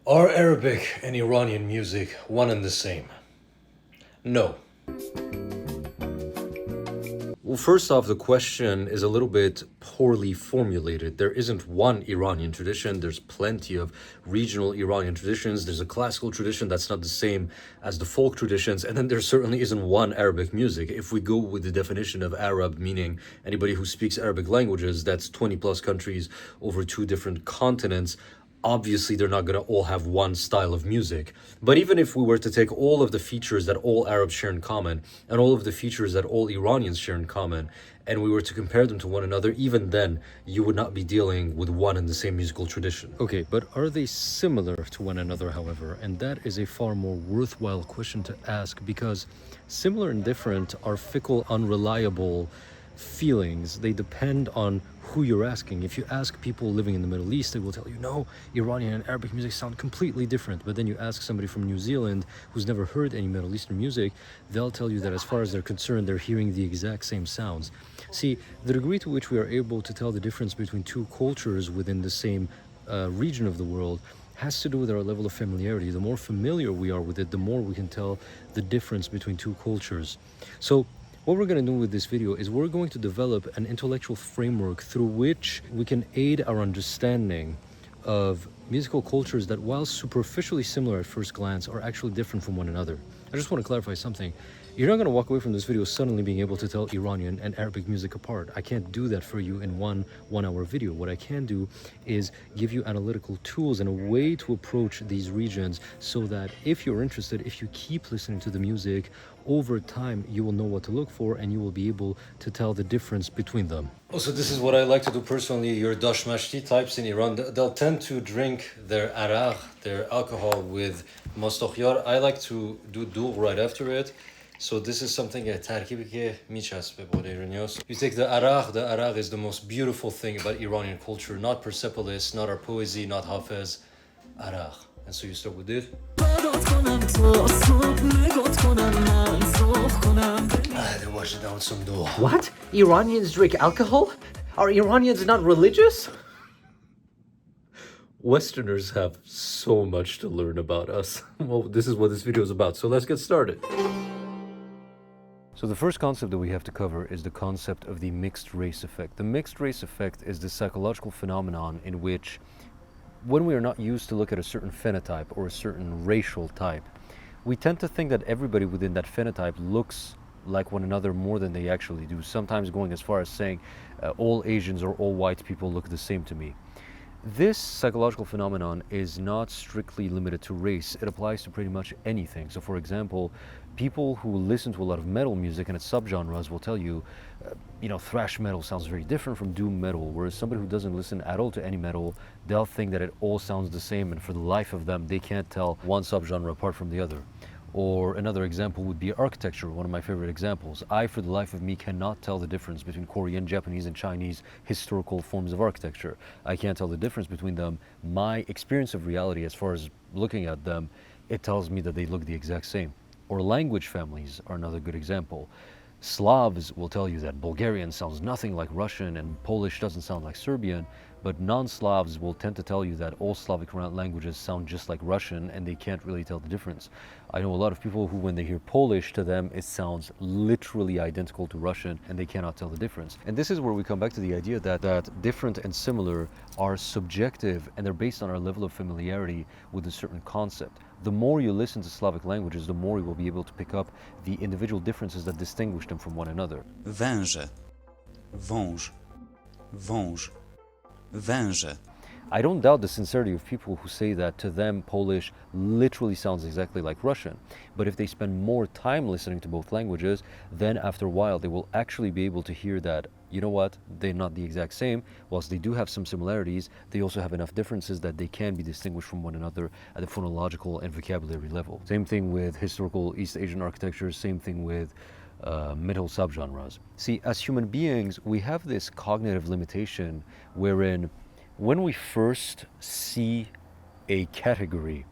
Are Arabic and Iranian music one and the same? No. Well, first off, the question is a little bit poorly formulated. There isn't one Iranian tradition. There's plenty of regional Iranian traditions. There's a classical tradition that's not the same as the folk traditions. And then there certainly isn't one Arabic music. If we go with the definition of Arab, meaning anybody who speaks Arabic languages, that's 20 plus countries over two different continents. Obviously they're not going to all have one style of music. But even if we were to take all of the features that all Arabs share in common and all of the features that all Iranians share in common, and we were to compare them to one another, even then you would not be dealing with one and the same musical tradition. Okay, but are they similar to one another, however? And that is a far more worthwhile question to ask, because similar and different are fickle, unreliable feelings. They depend on who you're asking. If you ask people living in the Middle East, they will tell you, no, Iranian and Arabic music sound completely different. But then you ask somebody from New Zealand who's never heard any Middle Eastern music, they'll tell you that as far as they're concerned, they're hearing the exact same sounds. See, the degree to which we are able to tell the difference between two cultures within the same region of the world has to do with our level of familiarity. The more familiar we are with it, the more we can tell the difference between two cultures. So what we're going to do with this video is we're going to develop an intellectual framework through which we can aid our understanding of musical cultures that, while superficially similar at first glance, are actually different from one another. I just want to clarify something. You're not going to walk away from this video suddenly being able to tell Iranian and Arabic music apart. I can't do that for you in one-hour video. What I can do is give you analytical tools and a way to approach these regions so that if you're interested, if you keep listening to the music, over time you will know what to look for and you will be able to tell the difference between them. Also, this is what I like to do personally. Your dashmashti types in Iran, they'll tend to drink their araq, their alcohol, with mastokhyar. I like to do dugh right after it. So this is something ترکیبی که میچسبه با ایرانیاس. You take the araq is the most beautiful thing about Iranian culture, not Persepolis, not our poesy, not Hafez, araq. And so you start with this. Then wash it down with some dugh. What? Iranians drink alcohol? Are Iranians not religious? Westerners have so much to learn about us. Well, this is what this video is about, so let's get started. So the first concept that we have to cover is the concept of the mixed race effect. The mixed race effect is the psychological phenomenon in which, when we are not used to look at a certain phenotype or a certain racial type, we tend to think that everybody within that phenotype looks like one another more than they actually do, sometimes going as far as saying all Asians or all white people look the same to me. This psychological phenomenon is not strictly limited to race. It applies to pretty much anything. So for example, people who listen to a lot of metal music and its subgenres will tell you, thrash metal sounds very different from doom metal, whereas somebody who doesn't listen at all to any metal, they'll think that it all sounds the same, and for the life of them, they can't tell one subgenre apart from the other. Or another example would be architecture, one of my favorite examples. I, for the life of me, cannot tell the difference between Korean, Japanese, and Chinese historical forms of architecture. I can't tell the difference between them. My experience of reality, as far as looking at them, it tells me that they look the exact same. Or language families are another good example. Slavs will tell you that Bulgarian sounds nothing like Russian and Polish doesn't sound like Serbian, but non-Slavs will tend to tell you that all Slavic languages sound just like Russian and they can't really tell the difference. I know a lot of people who, when they hear Polish, to them it sounds literally identical to Russian and they cannot tell the difference. And this is where we come back to the idea that different and similar are subjective and they're based on our level of familiarity with a certain concept. The more you listen to Slavic languages, the more you will be able to pick up the individual differences that distinguish them from one another. Węże, wąż, wąż, węże. I don't doubt the sincerity of people who say that to them Polish literally sounds exactly like Russian. But if they spend more time listening to both languages, then after a while they will actually be able to hear that, you know what, they're not the exact same. Whilst they do have some similarities, they also have enough differences that they can be distinguished from one another at the phonological and vocabulary level. Same thing with historical East Asian architecture, same thing with middle subgenres. See, as human beings, we have this cognitive limitation wherein when we first see a category,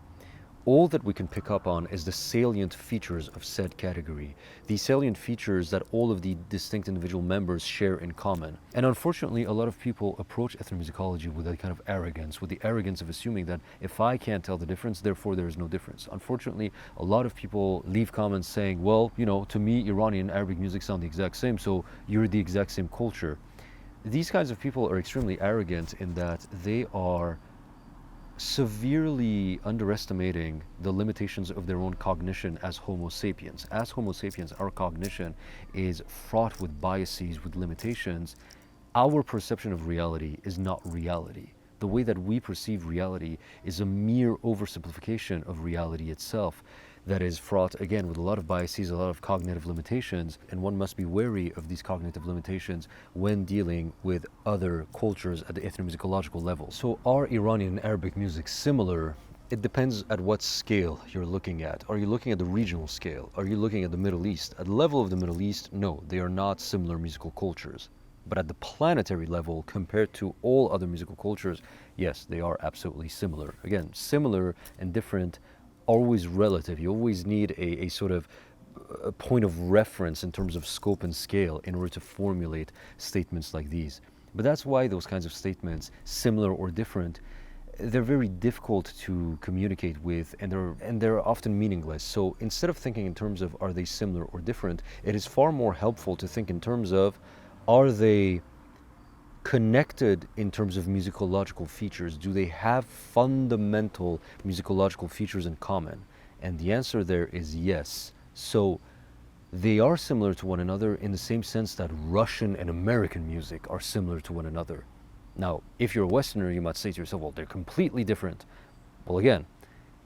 All that we can pick up on is the salient features of said category, the salient features that all of the distinct individual members share in common. And unfortunately, a lot of people approach ethnomusicology with that kind of arrogance, with the arrogance of assuming that if I can't tell the difference, therefore there is no difference. Unfortunately, a lot of people leave comments saying, well, you know, to me, Iranian and Arabic music sound the exact same, so you're the exact same culture. These kinds of people are extremely arrogant in that they are severely underestimating the limitations of their own cognition as Homo sapiens. As Homo sapiens, our cognition is fraught with biases, with limitations. Our perception of reality is not reality. The way that we perceive reality is a mere oversimplification of reality itself that is fraught, again, with a lot of biases, a lot of cognitive limitations, and one must be wary of these cognitive limitations when dealing with other cultures at the ethnomusicological level. So are Iranian and Arabic music similar? It depends at what scale you're looking at. Are you looking at the regional scale? Are you looking at the Middle East? At the level of the Middle East, no, they are not similar musical cultures. But at the planetary level, compared to all other musical cultures, yes, they are absolutely similar. Again, similar and different, always relative. You always need a sort of a point of reference in terms of scope and scale in order to formulate statements like these. But that's why those kinds of statements, similar or different, they're very difficult to communicate with, and they're often meaningless. So instead of thinking in terms of are they similar or different, it is far more helpful to think in terms of are they connected in terms of musicological features? Do they have fundamental musicological features in common? And the answer there is yes. So they are similar to one another in the same sense that Russian and American music are similar to one another. Now, if you're a Westerner, you might say to yourself, well, they're completely different. Well, again,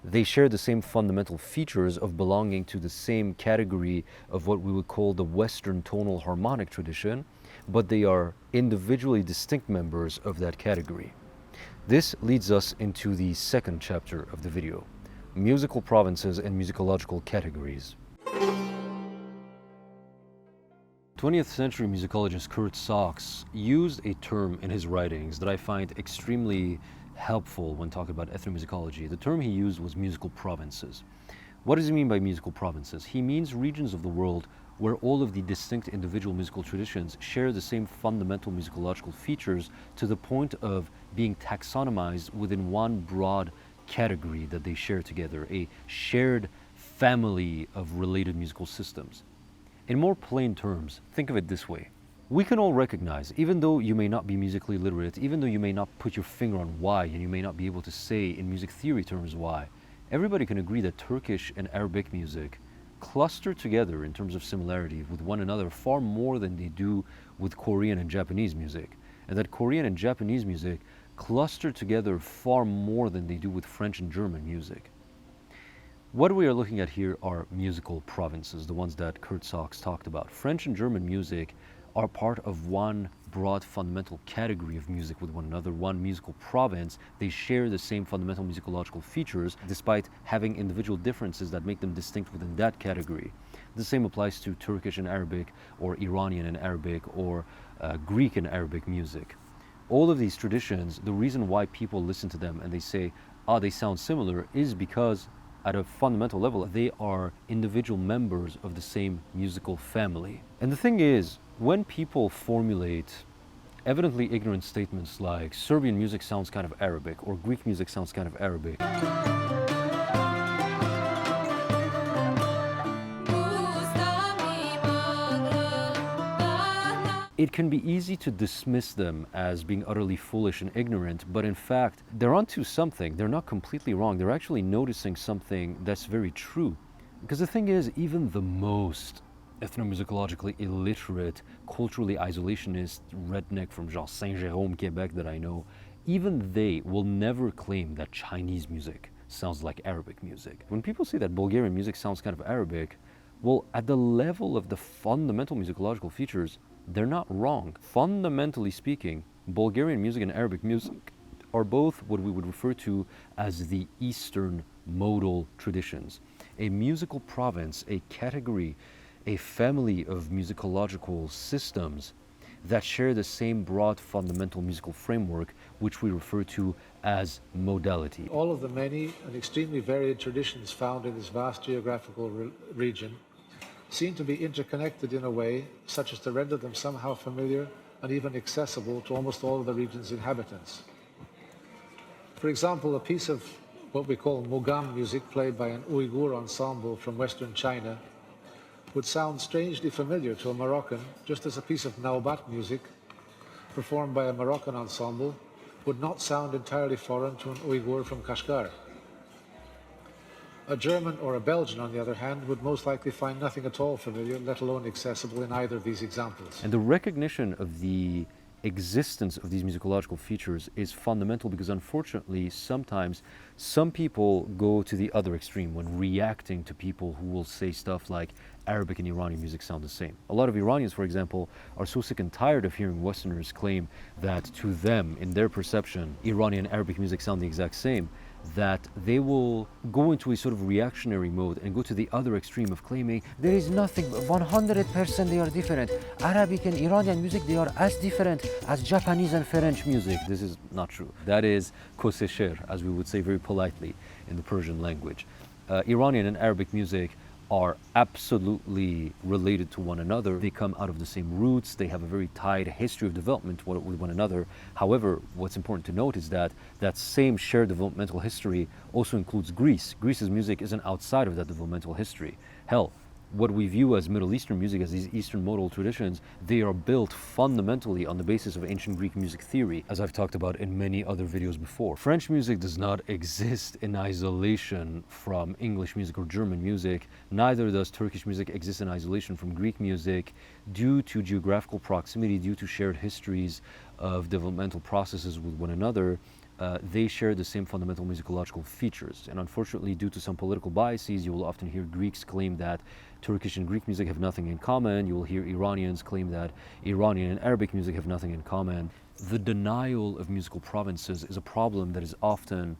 they share the same fundamental features of belonging to the same category of what we would call the Western tonal harmonic tradition, but they are individually distinct members of that category. This leads us into the second chapter of the video, musical provinces and musicological categories. 20th century musicologist Kurt Sachs used a term in his writings that I find extremely helpful when talking about ethnomusicology. The term he used was musical provinces. What does he mean by musical provinces? He means regions of the world where all of the distinct individual musical traditions share the same fundamental musicological features to the point of being taxonomized within one broad category that they share together, a shared family of related musical systems. In more plain terms, think of it this way. We can all recognize, even though you may not be musically literate, even though you may not put your finger on why, and you may not be able to say in music theory terms why, everybody can agree that Turkish and Arabic music cluster together in terms of similarity with one another far more than they do with Korean and Japanese music, and that Korean and Japanese music cluster together far more than they do with French and German music. What we are looking at here are musical provinces, the ones that Kurt Sachs talked about. French and German music are part of one broad fundamental category of music with one another, one musical province. They share the same fundamental musicological features despite having individual differences that make them distinct within that category. The same applies to Turkish and Arabic, or Iranian and Arabic, or Greek and Arabic music. All of these traditions, the reason why people listen to them and they say, they sound similar, is because at a fundamental level, they are individual members of the same musical family. And the thing is, when people formulate evidently ignorant statements like Serbian music sounds kind of Arabic or Greek music sounds kind of Arabic, it can be easy to dismiss them as being utterly foolish and ignorant, but in fact, they're onto something. They're not completely wrong. They're actually noticing something that's very true. Because the thing is, even the most ethnomusicologically illiterate, culturally isolationist redneck from genre Saint-Jérôme, Quebec that I know, even they will never claim that Chinese music sounds like Arabic music. When people say that Bulgarian music sounds kind of Arabic, well, at the level of the fundamental musicological features, they're not wrong. Fundamentally speaking, Bulgarian music and Arabic music are both what we would refer to as the Eastern modal traditions. A musical province, a category, a family of musicological systems that share the same broad fundamental musical framework, which we refer to as modality. All of the many and extremely varied traditions found in this vast geographical region seem to be interconnected in a way such as to render them somehow familiar and even accessible to almost all of the region's inhabitants. For example, a piece of what we call Mogam music played by an Uyghur ensemble from Western China would sound strangely familiar to a Moroccan, just as a piece of Naubat music performed by a Moroccan ensemble would not sound entirely foreign to an Uyghur from Kashgar. A German or a Belgian, on the other hand, would most likely find nothing at all familiar, let alone accessible, in either of these examples. And the recognition of the existence of these musicological features is fundamental because, unfortunately, sometimes some people go to the other extreme when reacting to people who will say stuff like Arabic and Iranian music sound the same. A lot of Iranians, for example, are so sick and tired of hearing Westerners claim that to them, in their perception, Iranian and Arabic music sound the exact same, that they will go into a sort of reactionary mode and go to the other extreme of claiming There is nothing, 100% they are different. Arabic and Iranian music, they are as different as Japanese and French music. this is not true. That is kosesher, as we would say very politely in the Persian language. Iranian and Arabic music are absolutely related to one another. They come out of the same roots. They have a very tied history of development with one another. However, what's important to note is that that same shared developmental history also includes Greece. Greece's music isn't outside of that developmental history. Hell, what we view as Middle Eastern music, as these Eastern modal traditions, they are built fundamentally on the basis of ancient Greek music theory, as I've talked about in many other videos before. French music does not exist in isolation from English music or German music. Neither does Turkish music exist in isolation from Greek music. Due to geographical proximity, due to shared histories of developmental processes with one another, they share the same fundamental musicological features. And unfortunately, due to some political biases, you will often hear Greeks claim that Turkish and Greek music have nothing in common. You will hear Iranians claim that Iranian and Arabic music have nothing in common. The denial of musical provinces is a problem that is often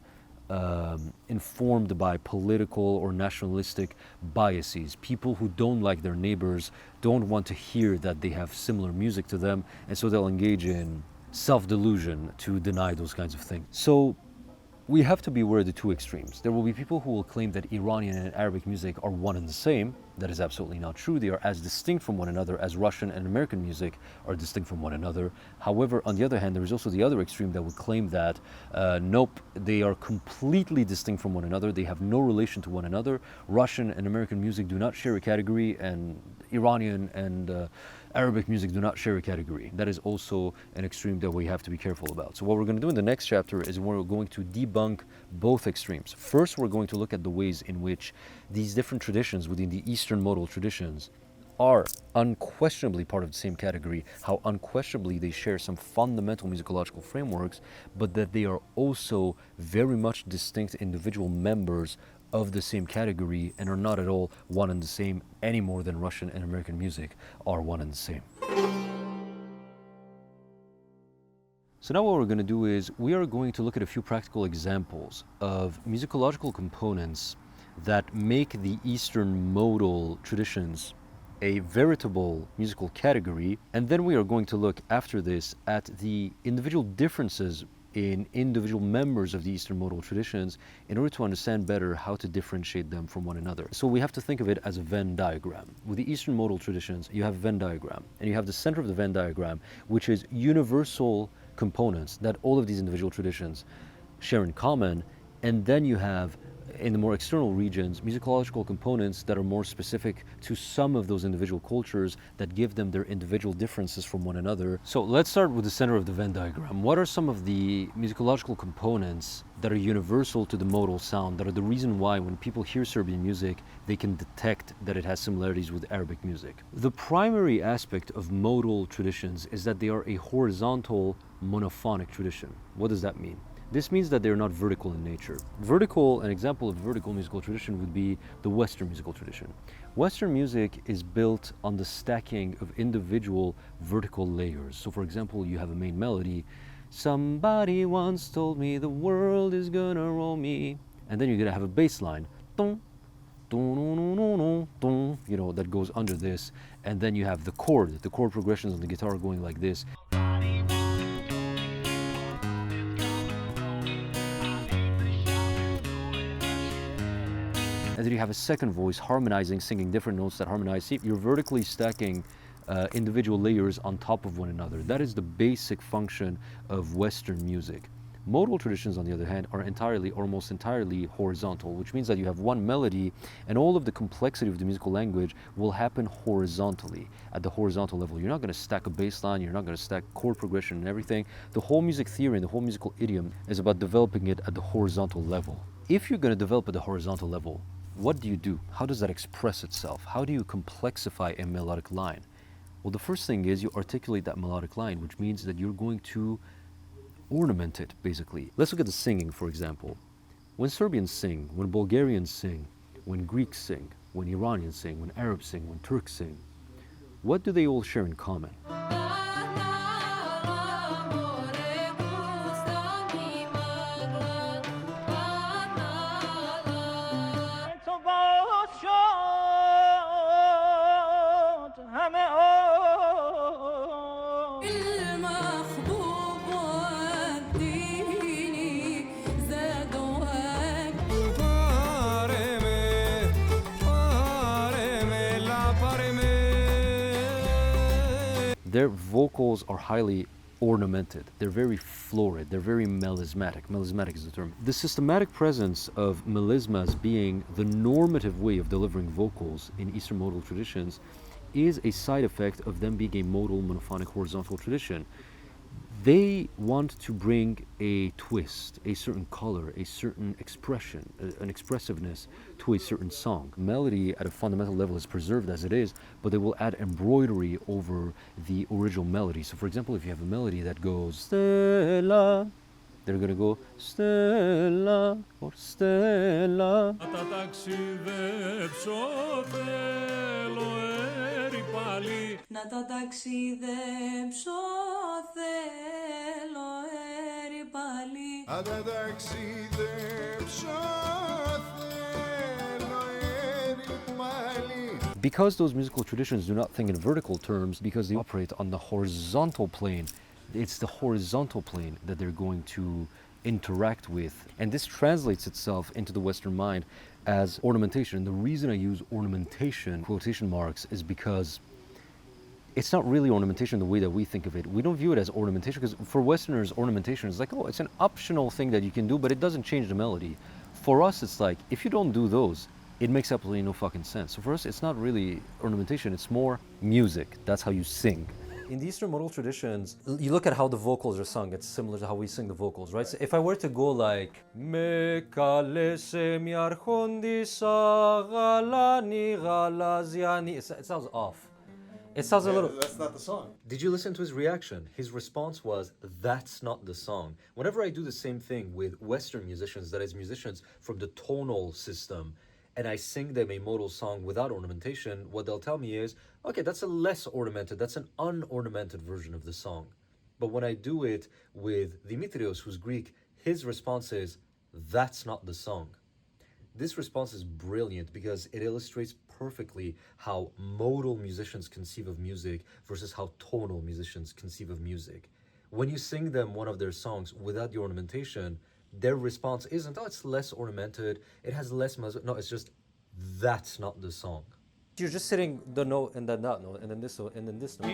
informed by political or nationalistic biases. People who don't like their neighbors don't want to hear that they have similar music to them, and so they'll engage in self-delusion to deny those kinds of things. So we have to be aware of the two extremes. There will be people who will claim that Iranian and Arabic music are one and the same. That is absolutely not true. They are as distinct from one another as Russian and American music are distinct from one another. However, on the other hand, there is also the other extreme that would claim that nope, they are completely distinct from one another. They have no relation to one another. Russian and American music do not share a category, and Iranian and Arabic music do not share a category. That is also an extreme that we have to be careful about. So what we're going to do in the next chapter is we're going to debunk both extremes. First, we're going to look at the ways in which these different traditions within the Eastern modal traditions are unquestionably part of the same category, how unquestionably they share some fundamental musicological frameworks, but that they are also very much distinct individual members of the same category and are not at all one and the same any more than Russian and American music are one and the same. So now what we're going to do is we are going to look at a few practical examples of musicological components that make the Eastern modal traditions a veritable musical category, and then we are going to look after this at the individual differences in individual members of the Eastern modal traditions in order to understand better how to differentiate them from one another. So we have to think of it as a Venn diagram. With the Eastern modal traditions, you have a Venn diagram, and you have the center of the Venn diagram, which is universal components that all of these individual traditions share in common, and then you have, in the more external regions, musicological components that are more specific to some of those individual cultures that give them their individual differences from one another. So let's start with the center of the Venn diagram. What are some of the musicological components that are universal to the modal sound, that are the reason why when people hear Serbian music, they can detect that it has similarities with Arabic music? The primary aspect of modal traditions is that they are a horizontal monophonic tradition. What does that mean? This means that they're not vertical in nature. An example of vertical musical tradition would be the Western musical tradition. Western music is built on the stacking of individual vertical layers. So for example, you have a main melody, somebody once told me the world is gonna roll me, and then you're gonna have a bass line, dong, you know, that goes under this, and then you have the chord progressions on the guitar going like this. And then you have a second voice harmonizing, singing different notes that harmonize. See, you're vertically stacking individual layers on top of one another. That is the basic function of Western music. Modal traditions, on the other hand, are entirely, or almost entirely horizontal, which means that you have one melody and all of the complexity of the musical language will happen horizontally, at the horizontal level. You're not going to stack a bass line, you're not going to stack chord progression and everything. The whole music theory and the whole musical idiom is about developing it at the horizontal level. If you're going to develop at the horizontal level, what do you do? How does that express itself? How do you complexify a melodic line? Well, the first thing is you articulate that melodic line, which means that you're going to ornament it, basically. Let's look at the singing, for example. When Serbians sing, when Bulgarians sing, when Greeks sing, when Iranians sing, when Arabs sing, when Turks sing, what do they all share in common? Their vocals are highly ornamented. They're very florid. They're very melismatic. Melismatic is the term. The systematic presence of melismas being the normative way of delivering vocals in Eastern modal traditions is a side effect of them being a modal monophonic horizontal tradition. They want to bring a twist, a certain color, a certain expression, an expressiveness to a certain song. Melody at a fundamental level is preserved as it is, but they will add embroidery over the original melody. So for example, if you have a melody that goes Stella, they're going to go Stella or Stella. Να τα ταξιδέψω θέλω έρη πάλι. Να τα ταξιδέψω θέλω έρη πάλι. Because those musical traditions do not think in vertical terms, because they operate on the horizontal plane, it's the horizontal plane that they're going to interact with. And this translates itself into the Western mind as ornamentation. The reason I use ornamentation, quotation marks, is because it's not really ornamentation the way that we think of it. We don't view it as ornamentation because for Westerners, ornamentation is like, oh, it's an optional thing that you can do, but it doesn't change the melody. For us, it's like, if you don't do those, it makes absolutely no fucking sense. So for us, it's not really ornamentation, it's more music. That's how you sing. In the Eastern modal traditions, you look at how the vocals are sung. It's similar to how we sing the vocals, right? So if I were to go like Me kalese mi archondisa galani galaziani, it sounds off. It sounds a little... That's not the song. Did you listen to his reaction? His response was, that's not the song. Whenever I do the same thing with Western musicians, that is musicians from the tonal system, and I sing them a modal song without ornamentation, what they'll tell me is, okay, that's a less ornamented, that's an unornamented version of the song. But when I do it with Dimitrios, who's Greek, his response is, that's not the song. This response is brilliant because it illustrates perfectly how modal musicians conceive of music versus how tonal musicians conceive of music. When you sing them one of their songs without the ornamentation, their response isn't, oh, it's less ornamented, it has less... No, it's just, that's not the song. You're just sitting the note and then that note and then this note and then this note.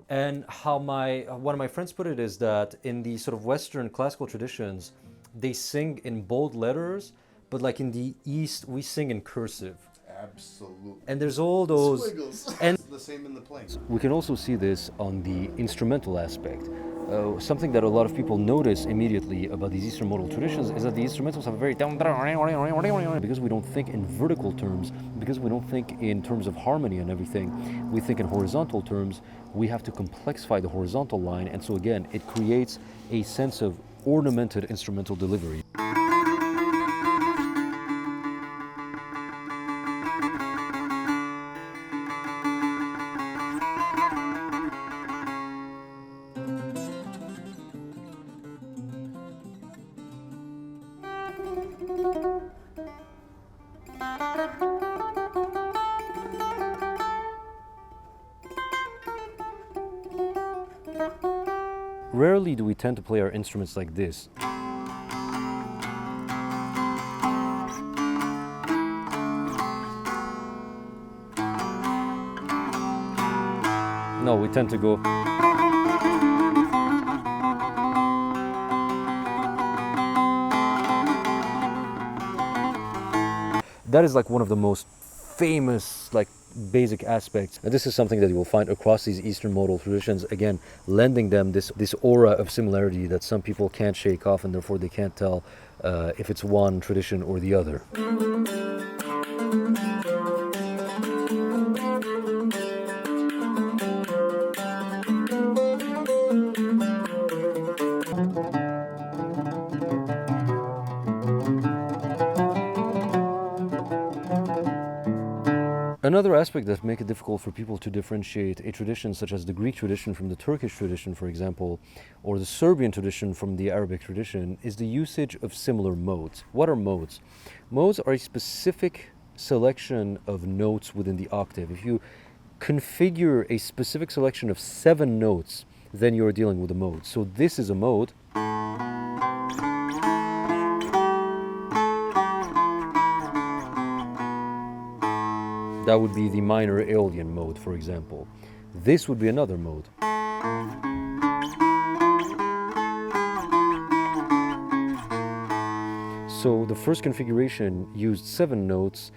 And how one of my friends put it is that in the sort of Western classical traditions, they sing in bold letters, but like in the East, we sing in cursive. Absolutely. And there's all those... Squiggles. And the same in the playing. we can also see this on the instrumental aspect. something that a lot of people notice immediately about these Eastern modal traditions is that the instrumentals have a very because we don't think in vertical terms, because we don't think in terms of harmony and everything, we think in horizontal terms. We have to complexify the horizontal line, and so again, it creates a sense of ornamented instrumental delivery. Rarely do we tend to play our instruments like this. No, we tend to go. That is like one of the most famous, like, basic aspects. And this is something that you will find across these Eastern modal traditions, again, lending them this aura of similarity that some people can't shake off, and therefore they can't tell if it's one tradition or the other. Another aspect that makes it difficult for people to differentiate a tradition such as the Greek tradition from the Turkish tradition, for example, or the Serbian tradition from the Arabic tradition, is the usage of similar modes. What are modes? Modes are a specific selection of notes within the octave. If you configure a specific selection of 7 notes, then you're dealing with a mode. So this is a mode. That would be the minor Aeolian mode, for example. This would be another mode. So the first configuration used 7 notes,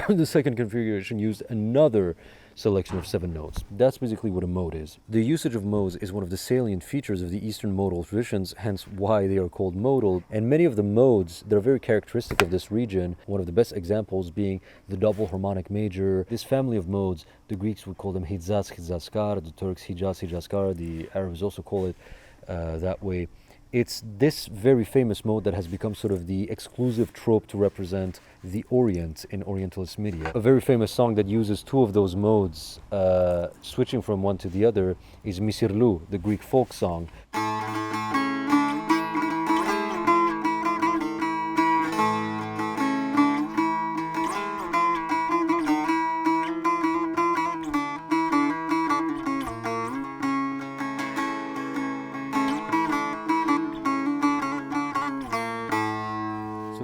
the second configuration used another selection of 7 notes. That's basically what a mode is. The usage of modes is one of the salient features of the Eastern modal traditions, hence why they are called modal. And many of the modes that are very characteristic of this region, one of the best examples being the double harmonic major. This family of modes, the Greeks would call them Hijaz, Hijazkar, the Turks Hijaz, Hijazkar, the Arabs also call it that way. It's this very famous mode that has become sort of the exclusive trope to represent the Orient in Orientalist media. A very famous song that uses 2 of those modes, switching from one to the other, is Misirlu, the Greek folk song.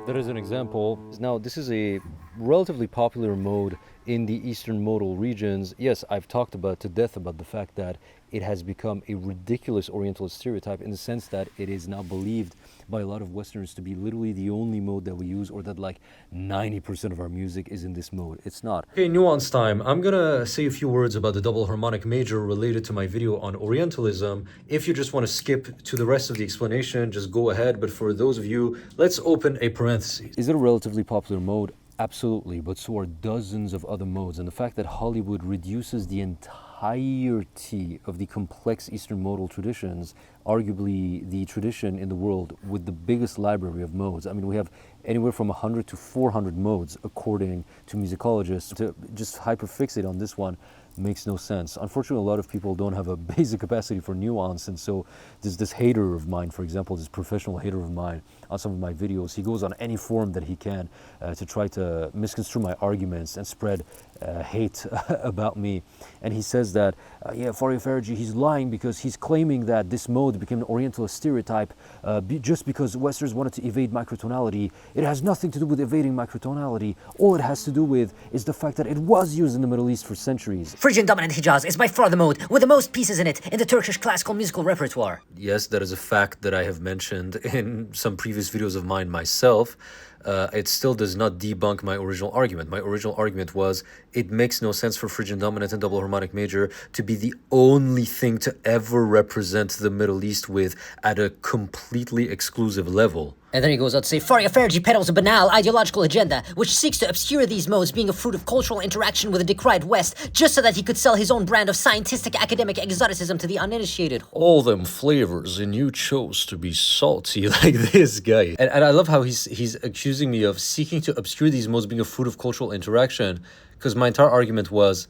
That is an example. Now, this is a relatively popular mode in the Eastern modal regions. Yes, I've talked about to death about the fact that it has become a ridiculous Orientalist stereotype in the sense that it is now believed by a lot of Westerners to be literally the only mode that we use, or that like 90% of our music is in this mode. It's not. Okay, nuance time. I'm gonna say a few words about the double harmonic major related to my video on Orientalism. If you just want to skip to the rest of the explanation, just go ahead. But for those of you, let's open a parenthesis. Is it a relatively popular mode? Absolutely, but so are dozens of other modes. And the fact that Hollywood reduces the entirety of the complex Eastern modal traditions, arguably the tradition in the world with the biggest library of modes. I mean, we have anywhere from 100 to 400 modes, according to musicologists. To just hyperfixate on this one makes no sense. Unfortunately, a lot of people don't have a basic capacity for nuance, and so there's this hater of mine, for example, this professional hater of mine on some of my videos. He goes on any forum that he can to try to misconstrue my arguments and spread hate about me. And he says that, yeah, Faria Faraji, he's lying because he's claiming that this mode became an Orientalist stereotype just because Westerners wanted to evade microtonality. It has nothing to do with evading microtonality. All it has to do with is the fact that it was used in the Middle East for centuries. Phrygian dominant Hijaz is by far the mode with the most pieces in it in the Turkish classical musical repertoire. Yes, that is a fact that I have mentioned in some previous videos of mine myself. it still does not debunk my original argument. My original argument was it makes no sense for Phrygian dominant and double harmonic major to be the only thing to ever represent the Middle East with at a completely exclusive level. And then he goes on to say, Faria Fergie peddles a banal ideological agenda, which seeks to obscure these modes being a fruit of cultural interaction with a decried West, just so that he could sell his own brand of scientific academic exoticism to the uninitiated. All them flavors, and you chose to be salty like this guy. And I love how he's accusing me of seeking to obscure these modes being a fruit of cultural interaction, because my entire argument was,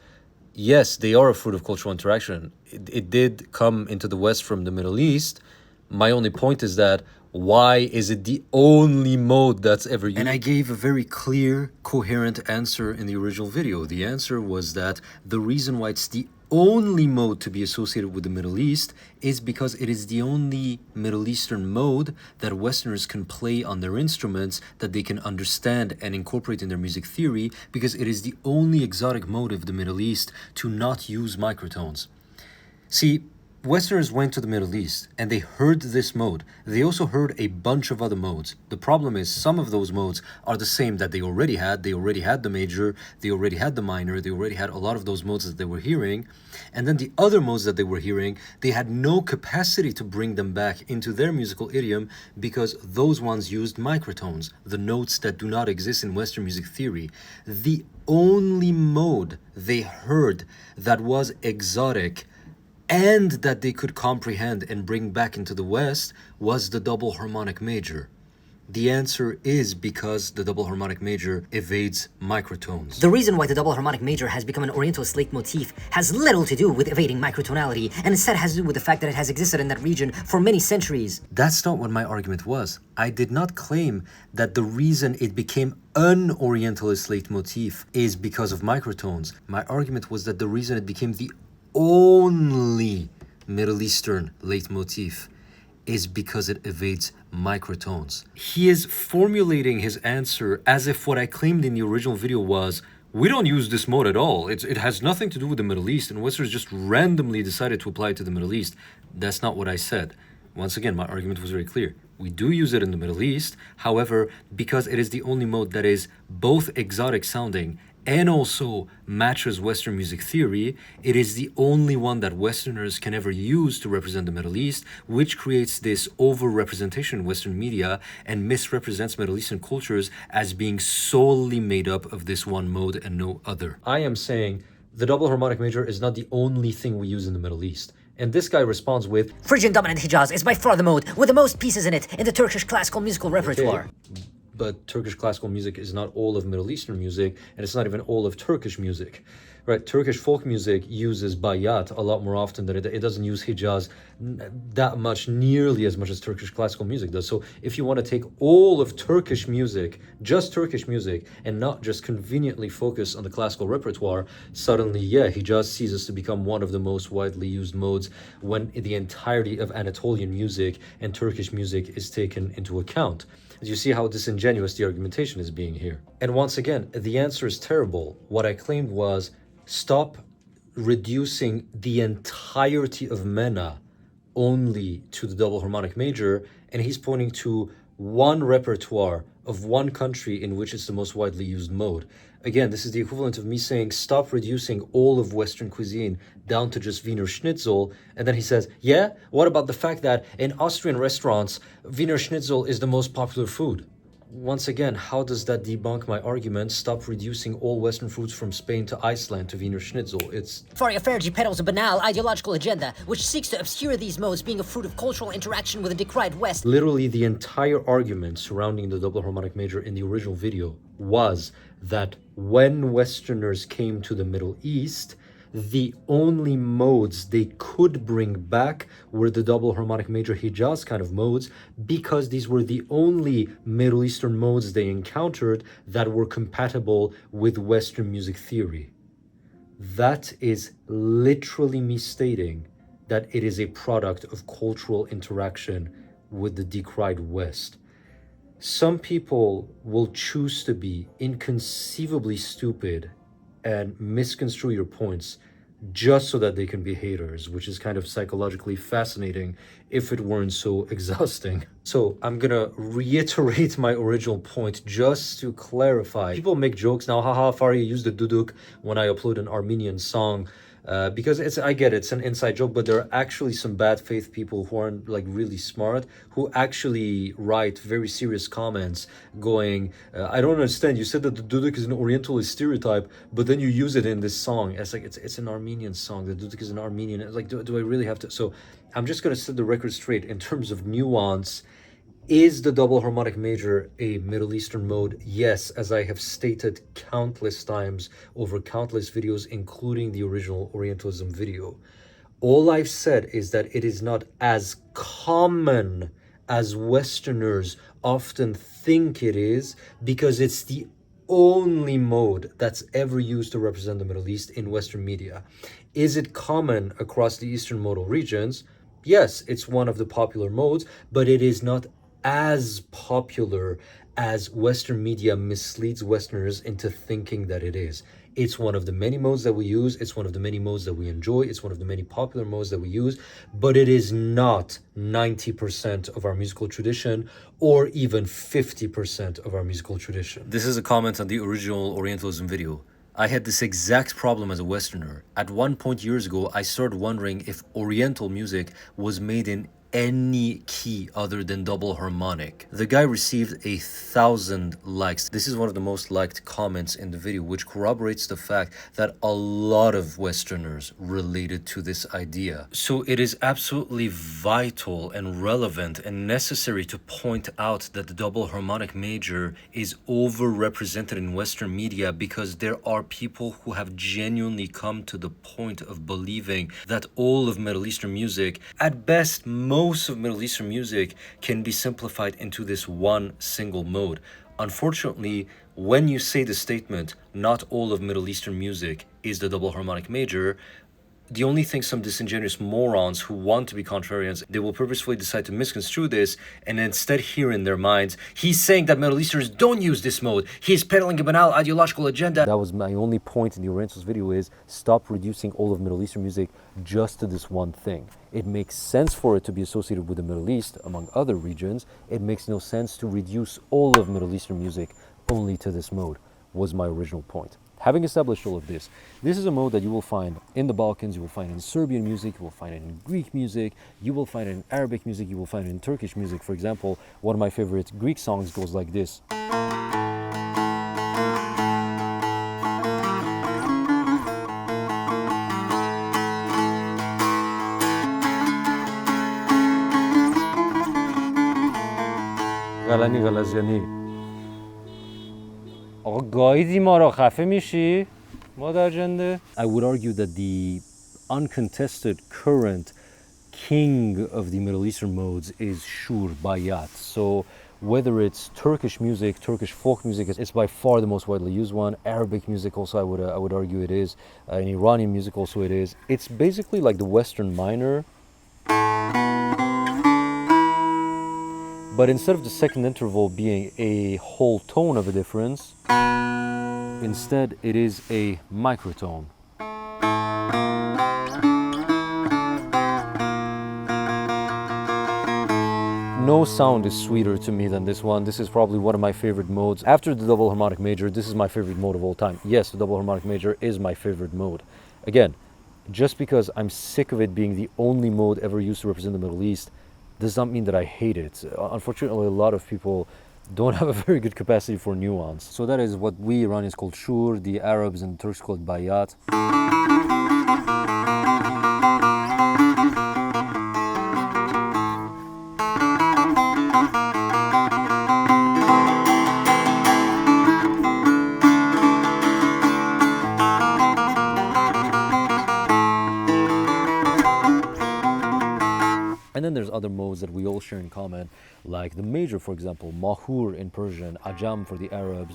yes, they are a fruit of cultural interaction. It did come into the West from the Middle East. My only point is that why is it the only mode that's ever used? And I gave a very clear, coherent answer in the original video. The answer was that the reason why it's the only mode to be associated with the Middle East is because it is the only Middle Eastern mode that Westerners can play on their instruments, that they can understand and incorporate in their music theory, because it is the only exotic mode of the Middle East to not use microtones. See, Westerners went to the Middle East and they heard this mode. They also heard a bunch of other modes. The problem is some of those modes are the same that they already had. They already had the major, they already had the minor, they already had a lot of those modes that they were hearing. And then the other modes that they were hearing, they had no capacity to bring them back into their musical idiom because those ones used microtones, the notes that do not exist in Western music theory. The only mode they heard that was exotic and that they could comprehend and bring back into the West was the double harmonic major. The answer is because the double harmonic major evades microtones. The reason why the double harmonic major has become an orientalist leitmotif has little to do with evading microtonality, and instead has to do with the fact that it has existed in that region for many centuries. That's not what my argument was. I did not claim that the reason it became an orientalist leitmotif is because of microtones. My argument was that the reason it became the only Middle Eastern leitmotif is because it evades microtones. He is formulating his answer as if what I claimed in the original video was, we don't use this mode at all. It has nothing to do with the Middle East, and Westerners just randomly decided to apply it to the Middle East. That's not what I said. Once again, my argument was very clear. We do use it in the Middle East. However, because it is the only mode that is both exotic sounding and also matches Western music theory, it is the only one that Westerners can ever use to represent the Middle East, which creates this over-representation in Western media and misrepresents Middle Eastern cultures as being solely made up of this one mode and no other. I am saying the double harmonic major is not the only thing we use in the Middle East. And this guy responds with, Phrygian dominant Hijaz is by far the mode with the most pieces in it in the Turkish classical musical repertoire. Okay, but Turkish classical music is not all of Middle Eastern music, and it's not even all of Turkish music, right? Turkish folk music uses bayat a lot more often than it doesn't use Hijaz that much, nearly as much as Turkish classical music does. So if you want to take all of Turkish music, just Turkish music, and not just conveniently focus on the classical repertoire, suddenly, yeah, Hijaz ceases to become one of the most widely used modes when the entirety of Anatolian music and Turkish music is taken into account. You see how disingenuous the argumentation is being here. And once again, the answer is terrible. What I claimed was, stop reducing the entirety of MENA only to the double harmonic major, and he's pointing to one repertoire of one country in which it's the most widely used mode. Again, this is the equivalent of me saying, stop reducing all of Western cuisine down to just Wiener Schnitzel. And then he says, yeah, what about the fact that in Austrian restaurants, Wiener Schnitzel is the most popular food? Once again, how does that debunk my argument? Stop reducing all Western foods from Spain to Iceland to Wiener Schnitzel. It's... Faria Fergie peddles a banal ideological agenda, which seeks to obscure these modes being a fruit of cultural interaction with a decried West. Literally, the entire argument surrounding the double harmonic major in the original video was that when Westerners came to the Middle East, the only modes they could bring back were the double harmonic major Hijaz kind of modes, because these were the only Middle Eastern modes they encountered that were compatible with Western music theory. That is literally me stating that it is a product of cultural interaction with the decried West. Some people will choose to be inconceivably stupid and misconstrue your points just so that they can be haters, which is kind of psychologically fascinating if it weren't so exhausting. So I'm gonna reiterate my original point just to clarify. People make jokes now, haha, Fari used the duduk when I upload an Armenian song. Because I get it, it's an inside joke, but there are actually some bad faith people who aren't like really smart who actually write very serious comments going, I don't understand, you said that the duduk is an orientalist stereotype, but then you use it in this song. It's like, it's an Armenian song, the duduk is an Armenian. It's like, do I really have to? So I'm just gonna set the record straight in terms of nuance. Is the double harmonic major a Middle Eastern mode? Yes, as I have stated countless times over countless videos, including the original Orientalism video. All I've said is that it is not as common as Westerners often think it is, because it's the only mode that's ever used to represent the Middle East in Western media. Is it common across the Eastern modal regions? Yes, it's one of the popular modes, but it is not as popular as Western media misleads Westerners into thinking that it is. It's one of the many modes that we use. It's one of the many modes that we enjoy. It's one of the many popular modes that we use, but it is not 90% of our musical tradition or even 50% of our musical tradition. This is a comment on the original Orientalism video. I had this exact problem as a Westerner. At one point years ago, I started wondering if Oriental music was made in any key other than double harmonic. The guy received 1,000 likes. This is one of the most liked comments in the video, which corroborates the fact that a lot of Westerners related to this idea. So it is absolutely vital and relevant and necessary to point out that the double harmonic major is overrepresented in Western media, because there are people who have genuinely come to the point of believing that all of Middle Eastern music, at best, most of Middle Eastern music, can be simplified into this one single mode. Unfortunately, when you say the statement, not all of Middle Eastern music is the double harmonic major, the only thing some disingenuous morons who want to be contrarians, they will purposefully decide to misconstrue this and instead hear in their minds, he's saying that Middle Easterners don't use this mode. He's peddling a banal ideological agenda. That was my only point in the Orientals video, is stop reducing all of Middle Eastern music just to this one thing. It makes sense for it to be associated with the Middle East among other regions. It makes no sense to reduce all of Middle Eastern music only to this mode, was my original point. Having established all of this, this is a mode that you will find in the Balkans, you will find in Serbian music, you will find it in Greek music, you will find it in Arabic music, you will find it in Turkish music. For example, one of my favorite Greek songs goes like this. غلنی غلزیانی آقا گایدی ما را خفه میشی مادر جنده. I would argue that the uncontested current king of the Middle Eastern modes is Shur Bayat. So whether it's Turkish music, Turkish folk music, it's by far the most widely used one. Arabic music also, I would argue it is. In Iranian music also it is. It's basically like the Western minor, but instead of the second interval being a whole tone of a difference, instead it is a microtone. No sound is sweeter to me than this one. This is probably one of my favorite modes. After the double harmonic major, this is my favorite mode of all time. Yes, the double harmonic major is my favorite mode. Again, just because I'm sick of it being the only mode ever used to represent the Middle East does not mean that I hate it. Unfortunately, a lot of people don't have a very good capacity for nuance. So that is what we Iranians call Shur, the Arabs and Turks call it Bayat. And then there's other modes that we all share in common, like the major, for example, Mahur in Persian, Ajam for the Arabs.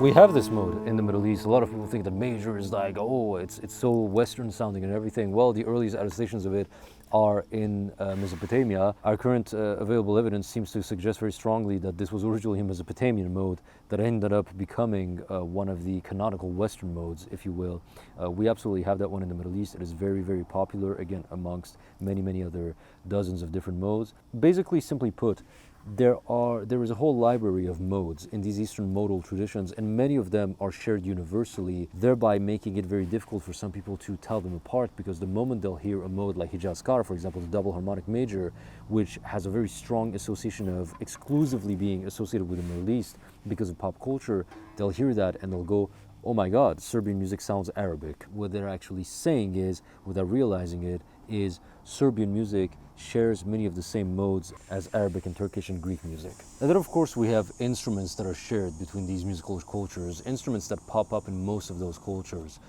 We have this mode in the Middle East. A lot of people think that major is like, oh, it's so Western sounding and everything. Well, the earliest attestations of it are in Mesopotamia. Our current available evidence seems to suggest very strongly that this was originally a Mesopotamian mode that ended up becoming one of the canonical Western modes, if you will. We absolutely have that one in the Middle East. It is very, very popular, again, amongst many, many other dozens of different modes. Basically, simply put, there is a whole library of modes in these Eastern modal traditions, and many of them are shared universally, thereby making it very difficult for some people to tell them apart, because the moment they'll hear a mode like Hijaz Qara, for example, the double harmonic major, which has a very strong association of exclusively being associated with the Middle East because of pop culture, they'll hear that and they'll go, oh my God, Serbian music sounds Arabic. What they're actually saying is, without realizing it, is Serbian music shares many of the same modes as Arabic and Turkish and Greek music. And then of course we have instruments that are shared between these musical cultures, instruments that pop up in most of those cultures.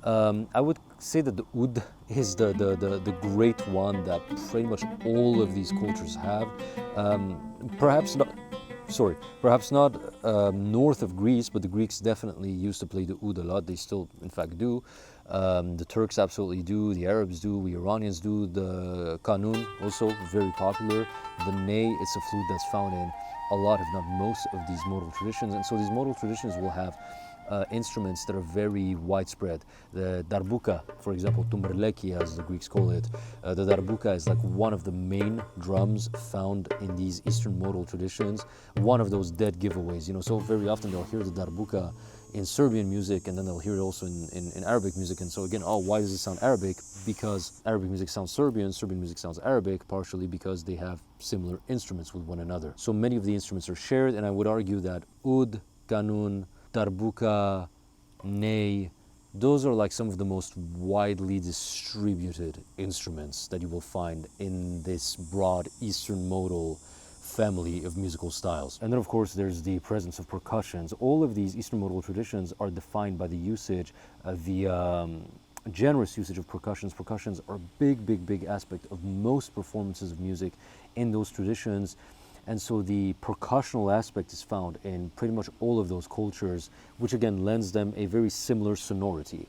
I would say that the oud is the great one that pretty much all of these cultures have. Perhaps not north of Greece, but the Greeks definitely used to play the oud a lot. They still, in fact, do. The Turks absolutely do. The Arabs do. We Iranians do. The kanun, also very popular. The ney, it's a flute that's found in a lot, if not most, of these modal traditions. And so these modal traditions will have instruments that are very widespread. The darbuka, for example, tumberleki as the Greeks call it. The darbuka is like one of the main drums found in these Eastern modal traditions. One of those dead giveaways, so very often they'll hear the darbuka in Serbian music, and then they'll hear it also in Arabic music. And so again, why does it sound Arabic? Because Arabic music sounds Serbian, Serbian music sounds Arabic, partially because they have similar instruments with one another. So many of the instruments are shared, and I would argue that oud, kanun, darbuka, ney, those are like some of the most widely distributed instruments that you will find in this broad Eastern modal family of musical styles. And then of course there's the presence of percussions. All of these Eastern modal traditions are defined by the usage, generous usage of percussions. Percussions are a big aspect of most performances of music in those traditions. And so the percussional aspect is found in pretty much all of those cultures, which again lends them a very similar sonority.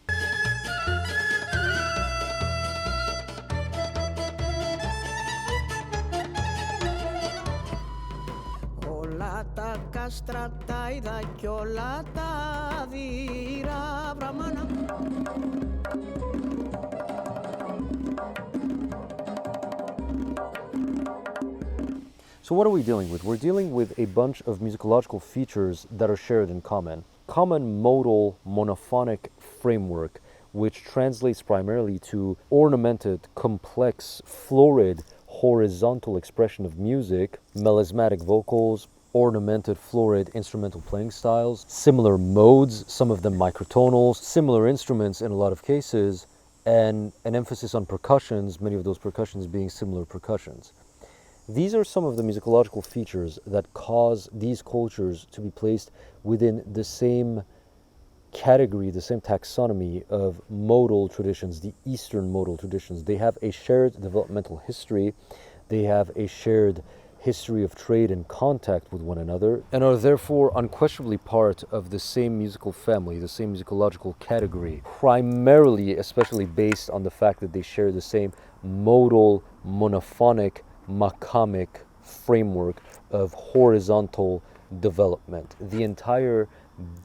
So what are we dealing with? We're dealing with a bunch of musicological features that are shared in common. Common modal monophonic framework, which translates primarily to ornamented, complex, florid, horizontal expression of music, melismatic vocals, ornamented, florid instrumental playing styles, similar modes, some of them microtonals, similar instruments in a lot of cases, and an emphasis on percussions, many of those percussions being similar percussions. These are some of the musicological features that cause these cultures to be placed within the same category, the same taxonomy of modal traditions, the Eastern modal traditions. They have a shared developmental history, they have a shared history of trade and contact with one another, and are therefore unquestionably part of the same musical family, the same musicological category, primarily, especially based on the fact that they share the same modal, monophonic, makamic framework of horizontal development. The entire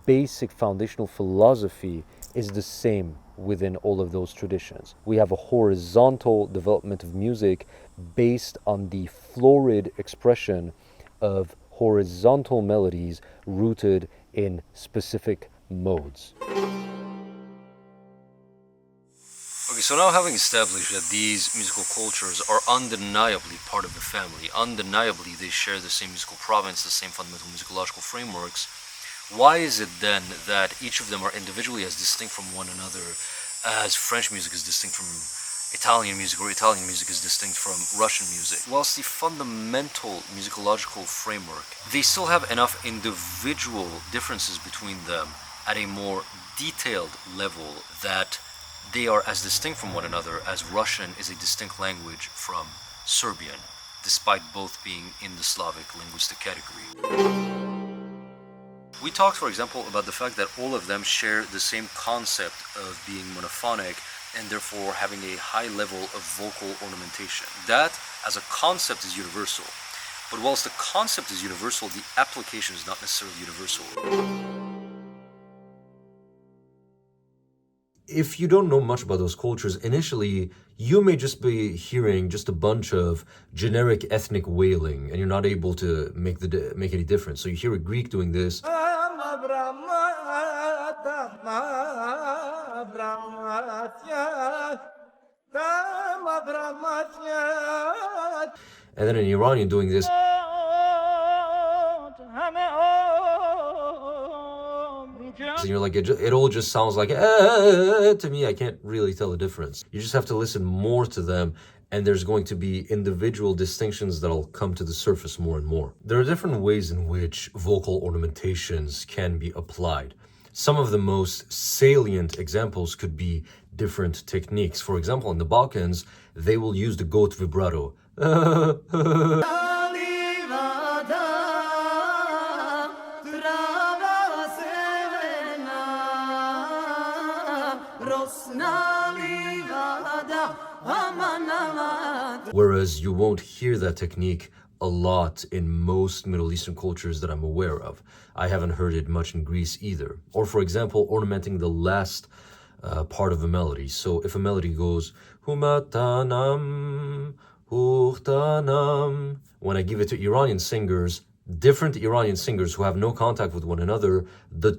basic foundational philosophy is the same within all of those traditions. We have a horizontal development of music based on the florid expression of horizontal melodies rooted in specific modes. Okay, so now having established that these musical cultures are undeniably part of the family, undeniably they share the same musical province, the same fundamental musicological frameworks, why is it then that each of them are individually as distinct from one another as French music is distinct from Italian music, or Italian music is distinct from Russian music? Whilst the fundamental musicological framework, they still have enough individual differences between them at a more detailed level that they are as distinct from one another as Russian is a distinct language from Serbian, despite both being in the Slavic linguistic category. We talked, for example, about the fact that all of them share the same concept of being monophonic and therefore having a high level of vocal ornamentation. That, as a concept, is universal. But whilst the concept is universal, the application is not necessarily universal. If you don't know much about those cultures, initially, you may just be hearing just a bunch of generic ethnic wailing, and you're not able to make any difference. So you hear a Greek doing this, and then an Iranian doing this. And you're like, it all just sounds like, to me, I can't really tell the difference. You just have to listen more to them, and there's going to be individual distinctions that'll come to the surface more and more. There are different ways in which vocal ornamentations can be applied. Some of the most salient examples could be different techniques. For example, in the Balkans, they will use the goat vibrato. Whereas you won't hear that technique a lot in most Middle Eastern cultures that I'm aware of. I haven't heard it much in Greece either. Or for example, ornamenting the last part of a melody. So if a melody goes, Humatanam, Huhtanam, when I give it to Iranian singers, different Iranian singers who have no contact with one another, the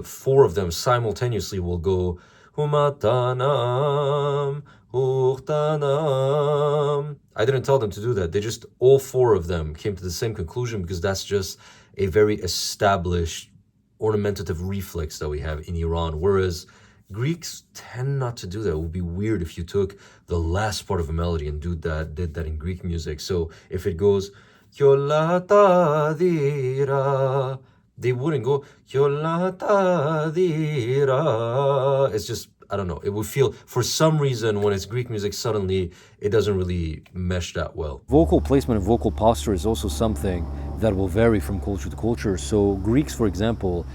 four of them simultaneously will go, Humatanam, Huhtanam. I didn't tell them to do that. All four of them came to the same conclusion because that's just a very established ornamentative reflex that we have in Iran. Whereas Greeks tend not to do that. It would be weird if you took the last part of a melody and did that in Greek music. So if it goes, Kyolatadira, they wouldn't go, Kyolatadira. It's just, I don't know. It would feel, for some reason, when it's Greek music, suddenly it doesn't really mesh that well. Vocal placement and vocal posture is also something that will vary from culture to culture. So Greeks, for example,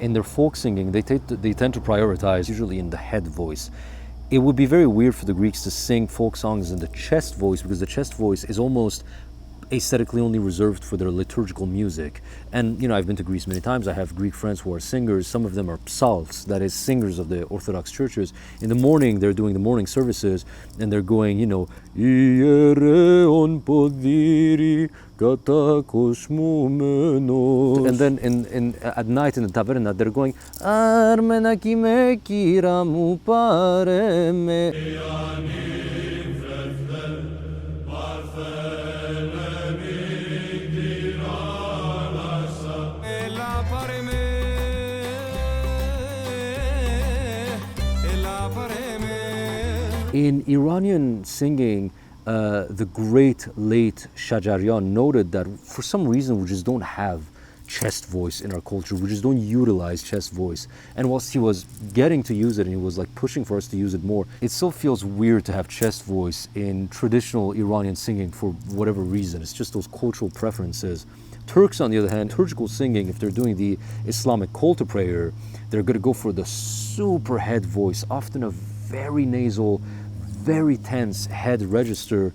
in their folk singing, they tend to prioritize usually in the head voice. It would be very weird for the Greeks to sing folk songs in the chest voice, because the chest voice is almost aesthetically only reserved for their liturgical music. And I've been to Greece many times. I have Greek friends who are singers. Some of them are psalts, that is, singers of the Orthodox churches. In the morning, they're doing the morning services, and they're going, Iereon podiri katakosmumenos. And then at night in the taverna, they're going, Armenakime kiramu pareme. In Iranian singing, the great late Shajarian noted that for some reason we just don't have chest voice in our culture. We just don't utilize chest voice. And whilst he was getting to use it and he was like pushing for us to use it more, it still feels weird to have chest voice in traditional Iranian singing for whatever reason. It's just those cultural preferences. Turks, on the other hand, liturgical singing, if they're doing the Islamic call to prayer, they're going to go for the super head voice, often a very nasal, very tense head register.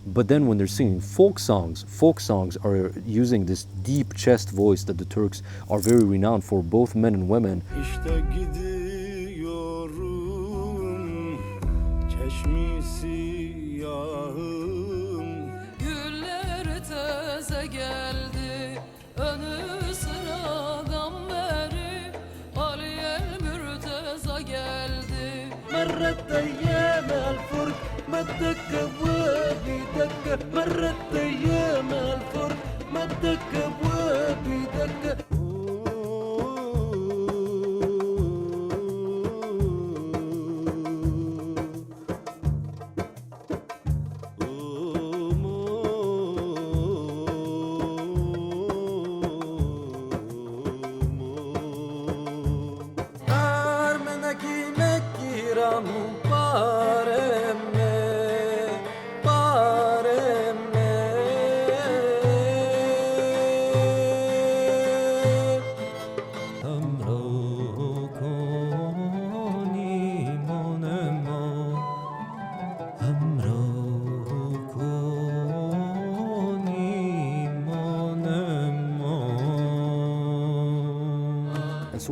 But then when they're singing folk songs are using this deep chest voice that the Turks are very renowned for, both men and women. مرت أيام الفرق ما تدق أبوابي دق مرت أيام الفرق ما تدق أبوابي دق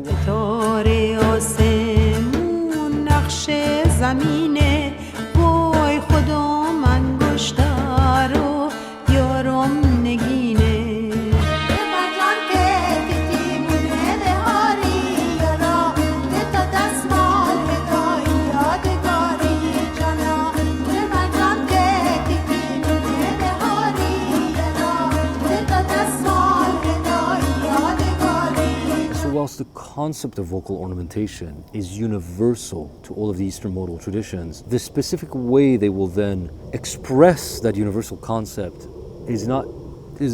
So تار آسمون نقش زمینه وای خدا من گشتر و یارم نگینه whilst the concept of vocal ornamentation is universal to all of the Eastern modal traditions, the specific way they will then express that universal concept is not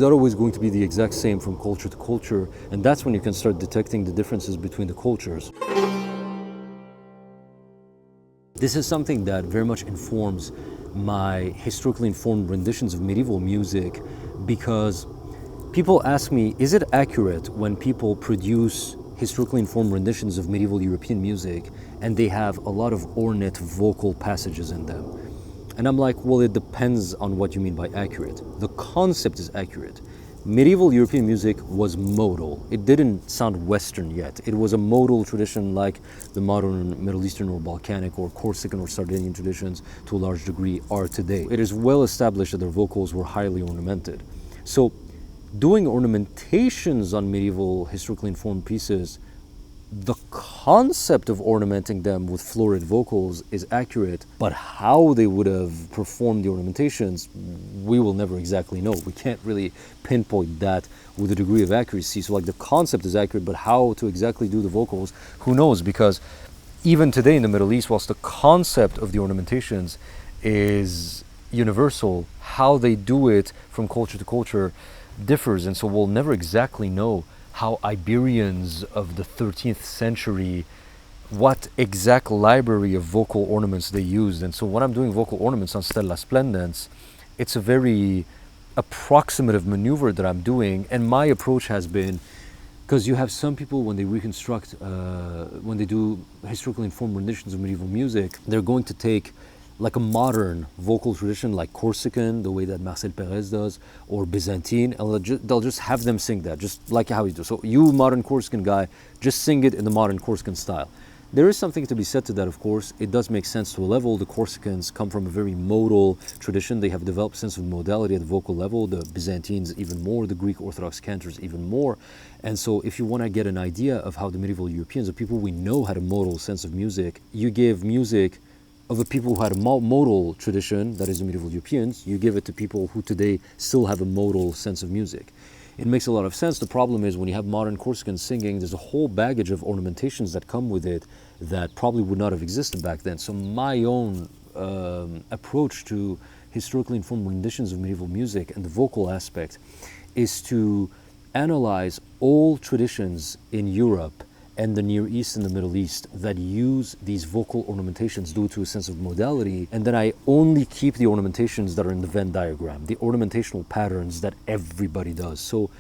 always going to be the exact same from culture to culture, and that's when you can start detecting the differences between the cultures. This is something that very much informs my historically informed renditions of medieval music, because people ask me, is it accurate when people produce historically informed renditions of medieval European music and they have a lot of ornate vocal passages in them? And I'm like, well, it depends on what you mean by accurate. The concept is accurate. Medieval European music was modal. It didn't sound Western yet. It was a modal tradition like the modern Middle Eastern or Balkanic or Corsican or Sardinian traditions to a large degree are today. It is well established that their vocals were highly ornamented. So doing ornamentations on medieval historically informed pieces, the concept of ornamenting them with florid vocals is accurate, but how they would have performed the ornamentations, we will never exactly know. We can't really pinpoint that with a degree of accuracy. So like the concept is accurate, but how to exactly do the vocals, who knows? Because even today in the Middle East, whilst the concept of the ornamentations is universal, how they do it from culture to culture differs, and so we'll never exactly know how Iberians of the 13th century, what exact library of vocal ornaments they used. And so when I'm doing vocal ornaments on Stella Splendens, it's a very approximative maneuver that I'm doing, and my approach has been, because you have some people when they reconstruct, when they do historically informed renditions of medieval music, they're going to take like a modern vocal tradition like Corsican, the way that Marcel Perez does, or Byzantine, and they'll just have them sing that, just like how you do. So you, modern Corsican guy, just sing it in the modern Corsican style. There is something to be said to that, of course. It does make sense to a level. The Corsicans come from a very modal tradition. They have developed a sense of modality at the vocal level. The Byzantines even more, the Greek Orthodox cantors even more. And so if you want to get an idea of how the medieval Europeans, the people we know had a modal sense of music, you give music of the people who had a modal tradition, that is the medieval Europeans, you give it to people who today still have a modal sense of music. It makes a lot of sense. The problem is when you have modern Corsicans singing, there's a whole baggage of ornamentations that come with it that probably would not have existed back then. So my own approach to historically informed renditions of medieval music and the vocal aspect is to analyze all traditions in Europe and the Near East and the Middle East that use these vocal ornamentations due to a sense of modality, and then I only keep the ornamentations that are in the Venn diagram, the ornamentational patterns that everybody does. So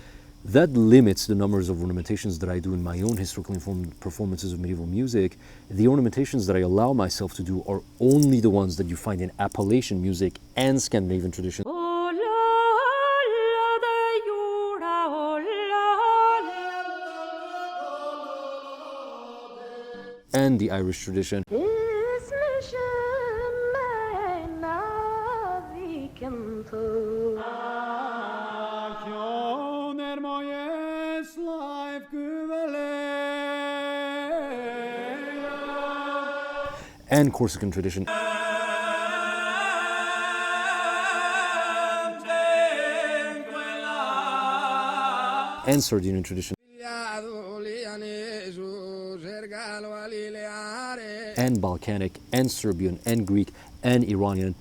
that limits the numbers of ornamentations that I do in my own historically informed performances of medieval music. The ornamentations that I allow myself to do are only the ones that you find in Appalachian music and Scandinavian tradition. And the Irish tradition. And Corsican tradition. And Sardinian tradition. And Balkanic, and Serbian, and Greek, and Iranian.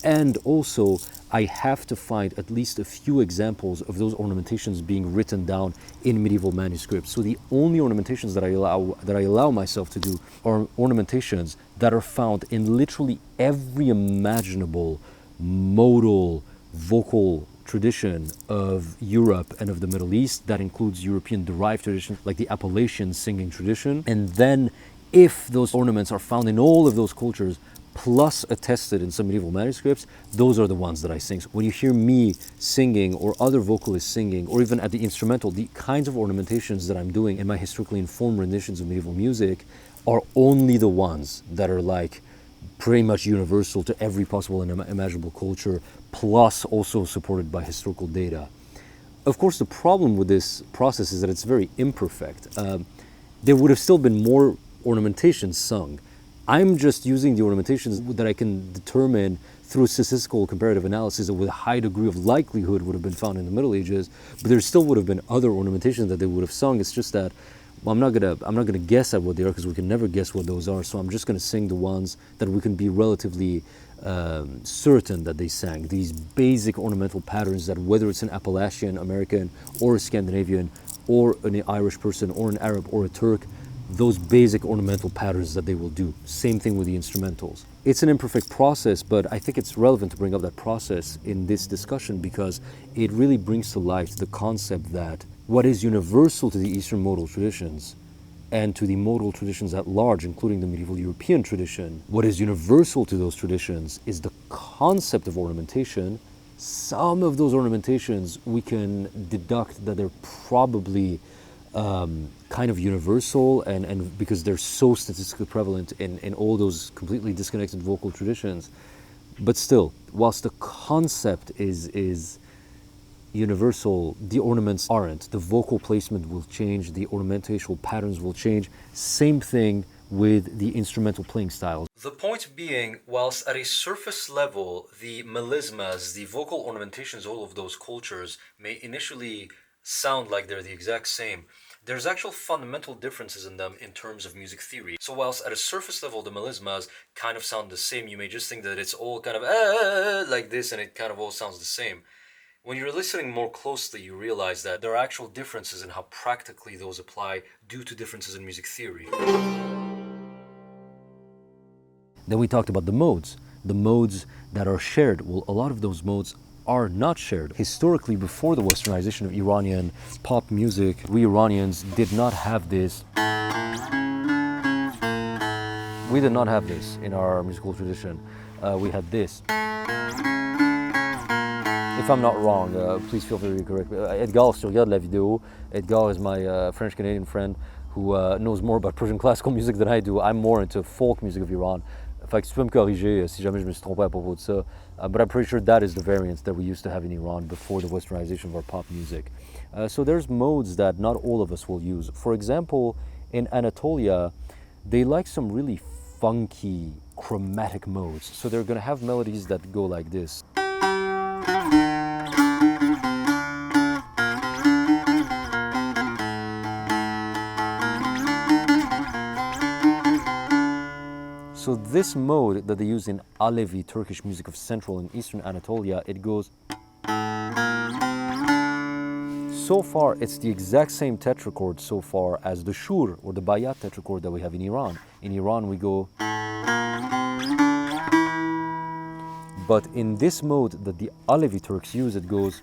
And also, I have to find at least a few examples of those ornamentations being written down in medieval manuscripts. So the only ornamentations that I allow myself to do are ornamentations that are found in literally every imaginable modal vocal tradition of Europe and of the Middle East. That includes European derived tradition like the Appalachian singing tradition. And then if those ornaments are found in all of those cultures, plus attested in some medieval manuscripts, those are the ones that I sing. So when you hear me singing or other vocalists singing, or even at the instrumental, the kinds of ornamentations that I'm doing in my historically informed renditions of medieval music are only the ones that are like pretty much universal to every possible and imaginable culture, plus also supported by historical data. Of course, the problem with this process is that it's very imperfect. There would have still been more ornamentations sung. I'm just using the ornamentations that I can determine through statistical comparative analysis that with a high degree of likelihood would have been found in the Middle Ages, but there still would have been other ornamentations that they would have sung. It's just that, well, I'm not gonna guess at what they are, because we can never guess what those are. So I'm just gonna sing the ones that we can be relatively certain that they sang. These basic ornamental patterns that, whether it's an Appalachian American or a Scandinavian or an Irish person or an Arab or a Turk, those basic ornamental patterns that they will do. Same thing with the instrumentals. It's an imperfect process, but I think it's relevant to bring up that process in this discussion because it really brings to light the concept that what is universal to the Eastern modal traditions and to the modal traditions at large, including the medieval European tradition, what is universal to those traditions is the concept of ornamentation. Some of those ornamentations we can deduct that they're probably kind of universal, and because they're so statistically prevalent in all those completely disconnected vocal traditions. But still, whilst the concept is universal, the ornaments aren't. The vocal placement will change, the ornamental patterns will change. Same thing with the instrumental playing styles. The point being, whilst at a surface level, the melismas, the vocal ornamentations, all of those cultures may initially sound like they're the exact same, there's actual fundamental differences in them in terms of music theory. So whilst at a surface level the melismas kind of sound the same, you may just think that it's all kind of like this and it kind of all sounds the same. When you're listening more closely, you realize that there are actual differences in how practically those apply due to differences in music theory. Then we talked about the modes that are shared. Well, a lot of those modes are not shared. Historically, before the westernization of Iranian pop music, we Iranians did not have this. We did not have this in our musical tradition. We had this. If I'm not wrong, please feel free to correct me. Edgar, si tu regardes la vidéo, Edgar is my French-Canadian friend who knows more about Persian classical music than I do. I'm more into folk music of Iran. Fait que tu peux me corriger si jamais je me suis trompé à propos de ça. But I'm pretty sure that is the variant that we used to have in Iran before the westernization of our pop music. So there's modes that not all of us will use. For example, in Anatolia, they like some really funky chromatic modes. So they're going to have melodies that go like this. So this mode that they use in Alevi Turkish music of Central and Eastern Anatolia, it goes. So far, it's the exact same tetrachord so far as the shur or the bayat tetrachord that we have in Iran. In Iran, we go. But in this mode that the Alevi Turks use, it goes.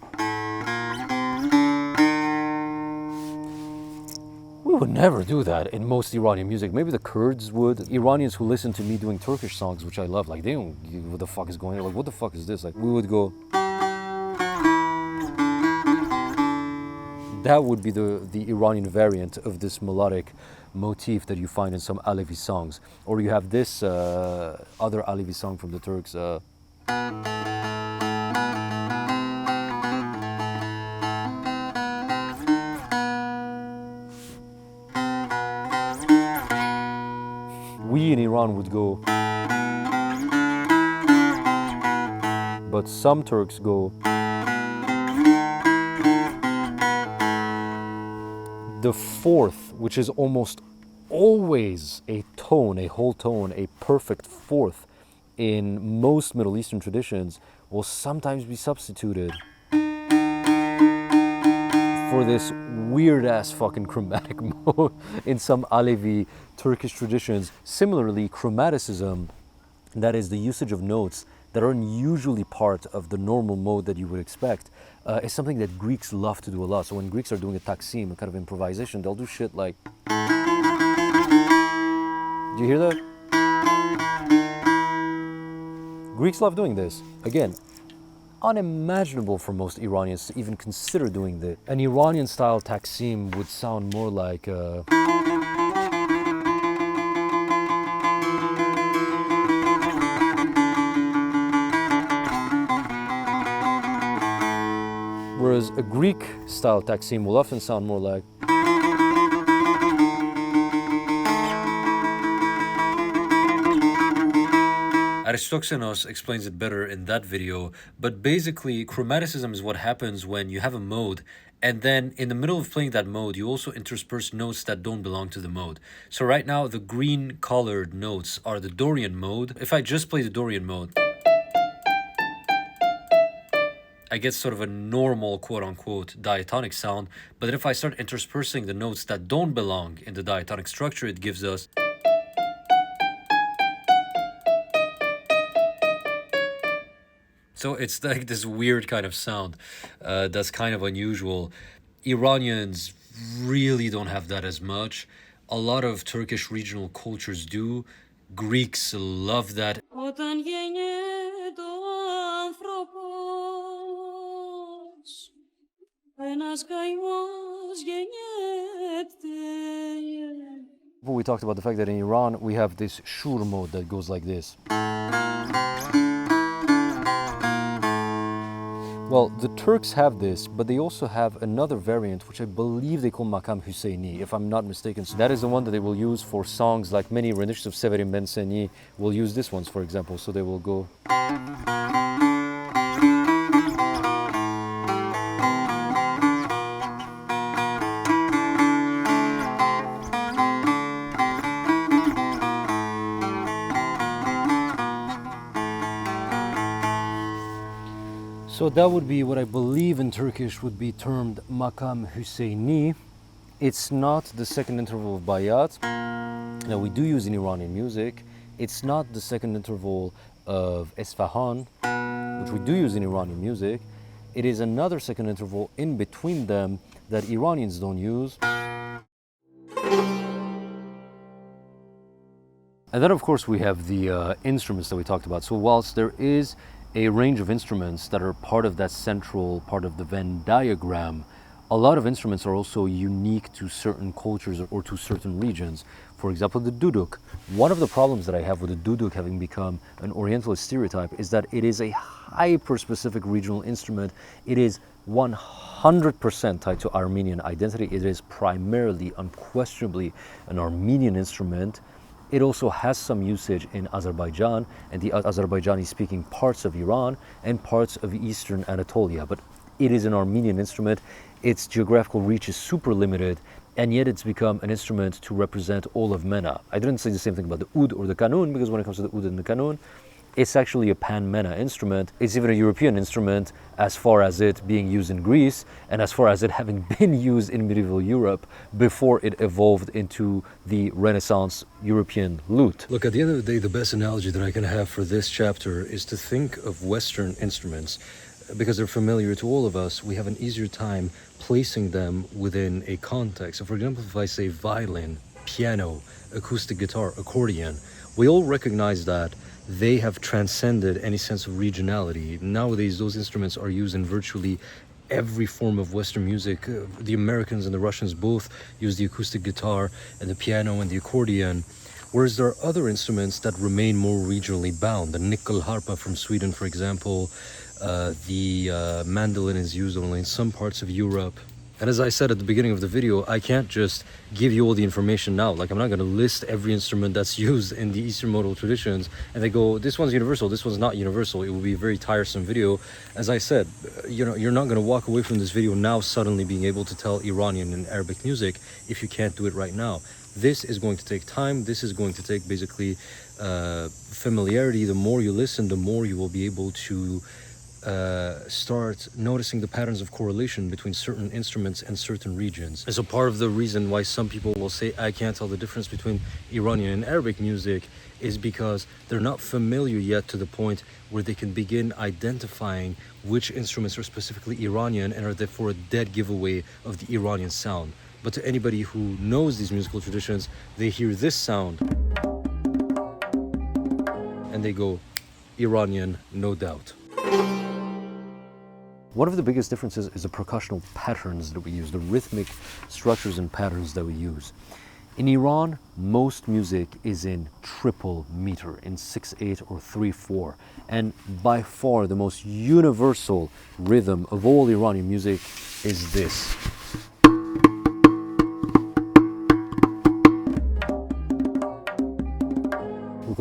We would never do that in most Iranian music. Maybe the Kurds would. Iranians who listen to me doing Turkish songs, which I love, like they don't, what the fuck is going on? Like, what the fuck is this? Like, we would go. That would be the Iranian variant of this melodic motif that you find in some Alevi songs. Or you have this other Alevi song from the Turks. We in Iran would go, but some Turks go. The fourth, which is almost always a tone, a whole tone, a perfect fourth in most Middle Eastern traditions, will sometimes be substituted for this weird-ass fucking chromatic mode in some Alevi Turkish traditions. Similarly, chromaticism, that is the usage of notes that aren't usually part of the normal mode that you would expect, is something that Greeks love to do a lot. So when Greeks are doing a taksim, a kind of improvisation, they'll do shit like... Do you hear that? Greeks love doing this. Again, unimaginable for most Iranians to even consider doing this. An Iranian style taksim would sound more like whereas a Greek style taksim will often sound more like Aristoxenos explains it better in that video, but basically chromaticism is what happens when you have a mode and then in the middle of playing that mode you also intersperse notes that don't belong to the mode. So right now the green colored notes are the Dorian mode. If I just play the Dorian mode, I get sort of a normal quote-unquote diatonic sound, but if I start interspersing the notes that don't belong in the diatonic structure, it gives us so it's like this weird kind of sound that's kind of unusual. Iranians really don't have that as much. A lot of Turkish regional cultures do. Greeks love that. Όταν γεννιέται ο άνθρωπος, ένας καημός γεννιέται. we talked about the fact that in Iran we have this shur mode that goes like this. Well, the Turks have this, but they also have another variant, which I believe they call Makam Husseini, if I'm not mistaken. So that is the one that they will use for songs like many renditions of Severin Ben Seni will use this ones, for example. So they will go. So that would be what I believe in Turkish would be termed Makam Husseini. It's not the second interval of Bayat that we do use in Iranian music. It's not the second interval of Esfahan, which we do use in Iranian music. It is another second interval in between them that Iranians don't use. And then of course we have the instruments that we talked about. So whilst there is a range of instruments that are part of that central part of the Venn diagram, a lot of instruments are also unique to certain cultures or to certain regions. For example, the duduk. One of the problems that I have with the duduk having become an orientalist stereotype is that it is a hyper-specific regional instrument. It is 100% tied to Armenian identity. It is primarily, unquestionably, an Armenian instrument. It also has some usage in Azerbaijan and the Azerbaijani-speaking parts of Iran and parts of eastern Anatolia. But it is an Armenian instrument. Its geographical reach is super limited, and yet it's become an instrument to represent all of MENA. I didn't say the same thing about the oud or the kanun, because when it comes to the oud and the kanun, it's actually a pan-MENA instrument. It's even a European instrument as far as it being used in Greece and as far as it having been used in medieval Europe before it evolved into the Renaissance European lute. Look, at the end of the day, the best analogy that I can have for this chapter is to think of Western instruments. Because they're familiar to all of us, we have an easier time placing them within a context. So for example, if I say violin, piano, acoustic guitar, accordion, we all recognize that they have transcended any sense of regionality. Nowadays, those instruments are used in virtually every form of Western music. The Americans and the Russians both use the acoustic guitar and the piano and the accordion, whereas there are other instruments that remain more regionally bound. The nyckelharpa from Sweden, for example, the mandolin is used only in some parts of Europe. And as I said at the beginning of the video, I can't just give you all the information now. Like, I'm not going to list every instrument that's used in the Eastern modal traditions and they go, this one's universal, this one's not universal. It will be a very tiresome video. As I said, you know, you're not going to walk away from this video now suddenly being able to tell Iranian and Arabic music if you can't do it right now. This is going to take time. This is going to take basically familiarity. The more you listen, the more you will be able to start noticing the patterns of correlation between certain instruments and certain regions. And so part of the reason why some people will say I can't tell the difference between Iranian and Arabic music is because they're not familiar yet to the point where they can begin identifying which instruments are specifically Iranian and are therefore a dead giveaway of the Iranian sound. But to anybody who knows these musical traditions, they hear this sound and they go, Iranian, no doubt. One of the biggest differences is the percussional patterns that we use, the rhythmic structures and patterns that we use. In Iran, most music is in triple meter, in 6/8 or 3/4. And by far the most universal rhythm of all Iranian music is this.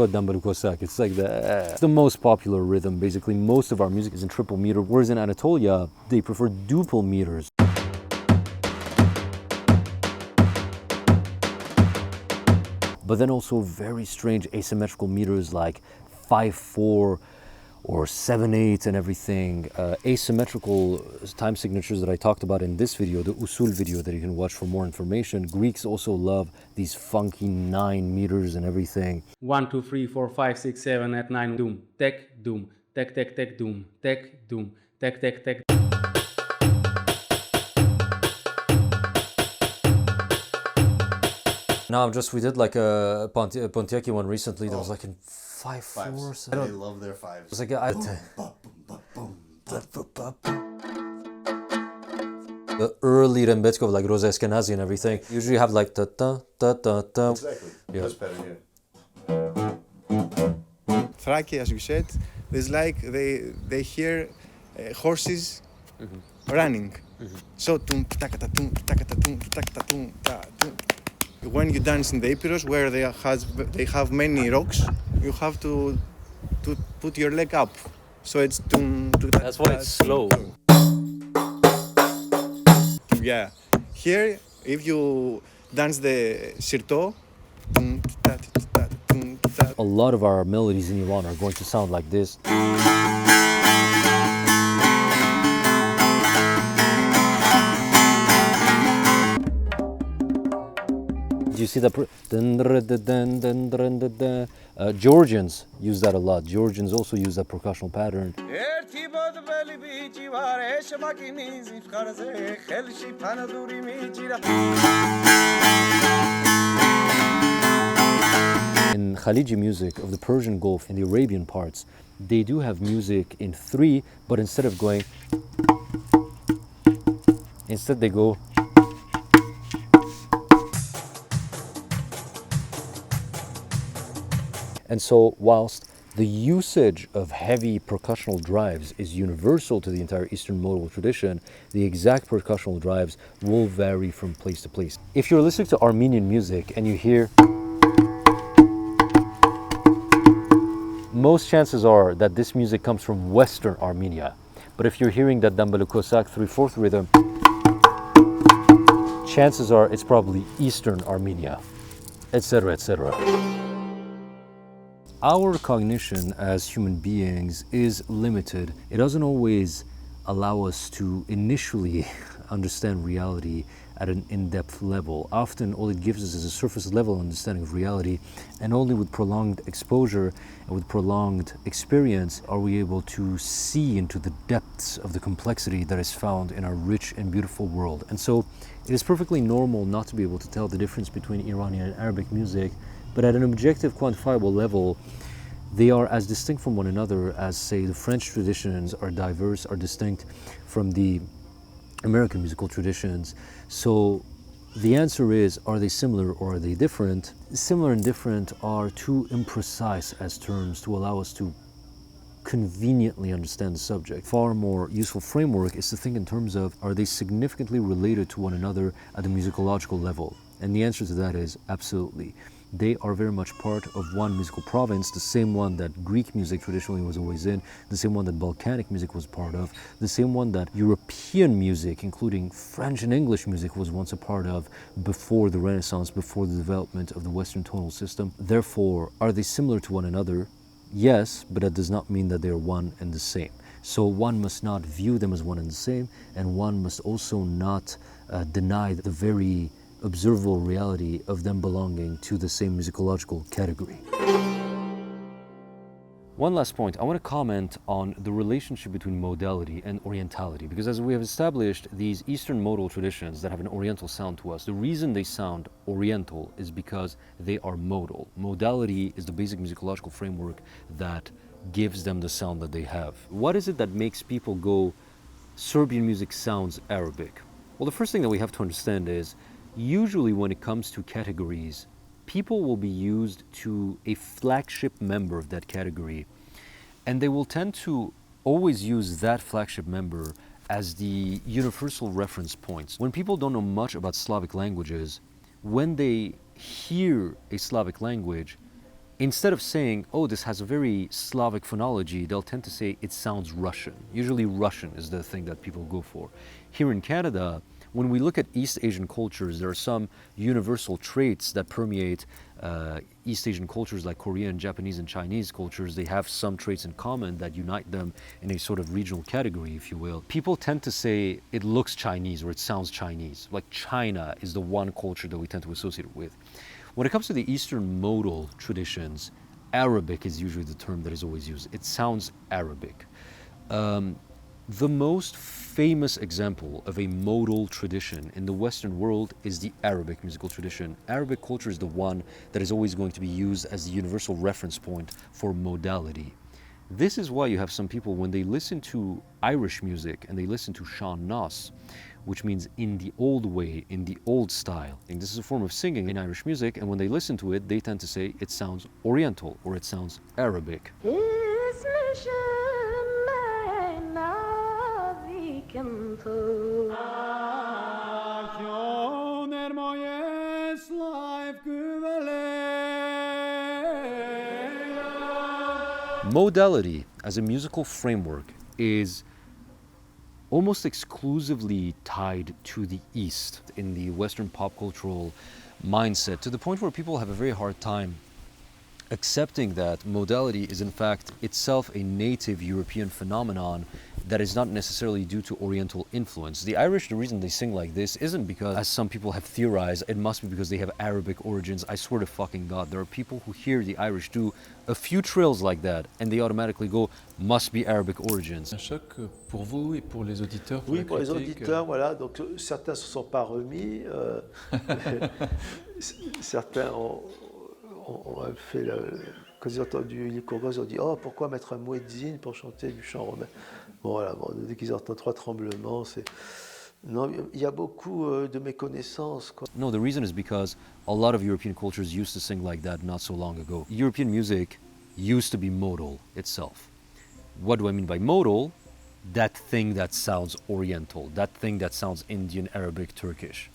It's like the most popular rhythm. Basically, most of our music is in triple meter, whereas in Anatolia, they prefer duple meters. But then also very strange asymmetrical meters like 5/4 or 7/8 and everything. Asymmetrical time signatures that I talked about in this video, the usul video that you can watch for more information. Greeks also love these funky 9 meters and everything. 1, 2, 3, 4, 5, 6, 7, 8, 9, doom, tek, doom, tek, tek, tek, doom, tek, doom, tek, tek, tek. No, we did like a Pontiac one recently that was like in 5/4. They love their fives. It's like the early Rembetskov, like Rosa Eskenazi and everything, usually have like ta ta ta ta ta. Exactly. Yeah. That's better, yeah. Thrakia, as you said, there's like they hear horses running. So tum takata tum takata tum takata tum ta tum. When you dance in the Epirus, where they have many rocks, you have to put your leg up. So it's tum. That's why it's slow. Yeah. Here, if you dance the sirto, A lot of our melodies in Iran are going to sound like this. Do you see that? Georgians use that a lot. Georgians also use that percussional pattern. In Khaliji music of the Persian Gulf and the Arabian parts, they do have music in 3, but instead of going, instead they go. And so whilst the usage of heavy percussional drives is universal to the entire Eastern modal tradition, the exact percussional drives will vary from place to place. If you're listening to Armenian music and you hear, most chances are that this music comes from Western Armenia. But if you're hearing that Dambalukosak 3/4 rhythm, chances are it's probably Eastern Armenia, etc., etc. Our cognition as human beings is limited. It doesn't always allow us to initially understand reality at an in-depth level. Often all it gives us is a surface level understanding of reality, and only with prolonged exposure and with prolonged experience are we able to see into the depths of the complexity that is found in our rich and beautiful world. And so it is perfectly normal not to be able to tell the difference between Iranian and Arabic music, but at an objective, quantifiable level, they are as distinct from one another as, say, the French traditions are diverse, are distinct from the American musical traditions. So the answer is, are they similar or are they different? Similar and different are too imprecise as terms to allow us to conveniently understand the subject. Far more useful framework is to think in terms of, are they significantly related to one another at the musicological level? And the answer to that is absolutely. They are very much part of one musical province, the same one that Greek music traditionally was always in, the same one that Balkanic music was part of, the same one that European music, including French and English music, was once a part of before the Renaissance, before the development of the Western tonal system. Therefore, are they similar to one another? Yes, but that does not mean that they are one and the same. So one must not view them as one and the same, and one must also not deny the very observable reality of them belonging to the same musicological category. One last point, I want to comment on the relationship between modality and orientality, because as we have established, these Eastern modal traditions that have an oriental sound to us, the reason they sound oriental is because they are modal. Modality is the basic musicological framework that gives them the sound that they have. What is it that makes people go, Serbian music sounds Arabic? Well, the first thing that we have to understand is, usually when it comes to categories, people will be used to a flagship member of that category, and they will tend to always use that flagship member as the universal reference points. When people don't know much about Slavic languages, when they hear a Slavic language, instead of saying, oh, this has a very Slavic phonology, they'll tend to say it sounds Russian. Usually Russian is the thing that people go for. Here in Canada, when we look at East Asian cultures, there are some universal traits that permeate East Asian cultures like Korean, Japanese, and Chinese cultures. They have some traits in common that unite them in a sort of regional category, if you will. People tend to say it looks Chinese or it sounds Chinese. Like China is the one culture that we tend to associate it with. When it comes to the Eastern modal traditions, Arabic is usually the term that is always used. It sounds Arabic. The most famous example of a modal tradition in the Western world is the Arabic musical tradition. Arabic culture is the one that is always going to be used as the universal reference point for modality. This is why you have some people, when they listen to Irish music and they listen to Sean Nos, which means in the old way, in the old style. And this is a form of singing in Irish music, and when they listen to it, they tend to say it sounds Oriental or it sounds Arabic. Modality as a musical framework is almost exclusively tied to the East in the Western pop cultural mindset, to the point where people have a very hard time accepting that modality is in fact itself a native European phenomenon that is not necessarily due to Oriental influence. The Irish, the reason they sing like this isn't because, as some people have theorized, it must be because they have Arabic origins. I swear to fucking God, there are people who hear the Irish do a few trills like that and they automatically go, must be Arabic origins. Un choc pour vous et pour les auditeurs. Oui, pour les auditeurs, voilà. Donc certains ne se sont pas remis. Certains ont fait quand ils ont entendu les Kourgos, ils ont dit, oh, pourquoi mettre un muezzin pour chanter du chant romain? Bon, voilà, bon, dès qu'ils entendent trois tremblements, c'est... Non, il y a beaucoup de méconnaissances, quoi. No, the reason is because a lot of European cultures used to sing like that not so long ago. European music used to be modal itself. What do I mean by modal? That thing that sounds Oriental, that thing that sounds Indian, Arabic, Turkish.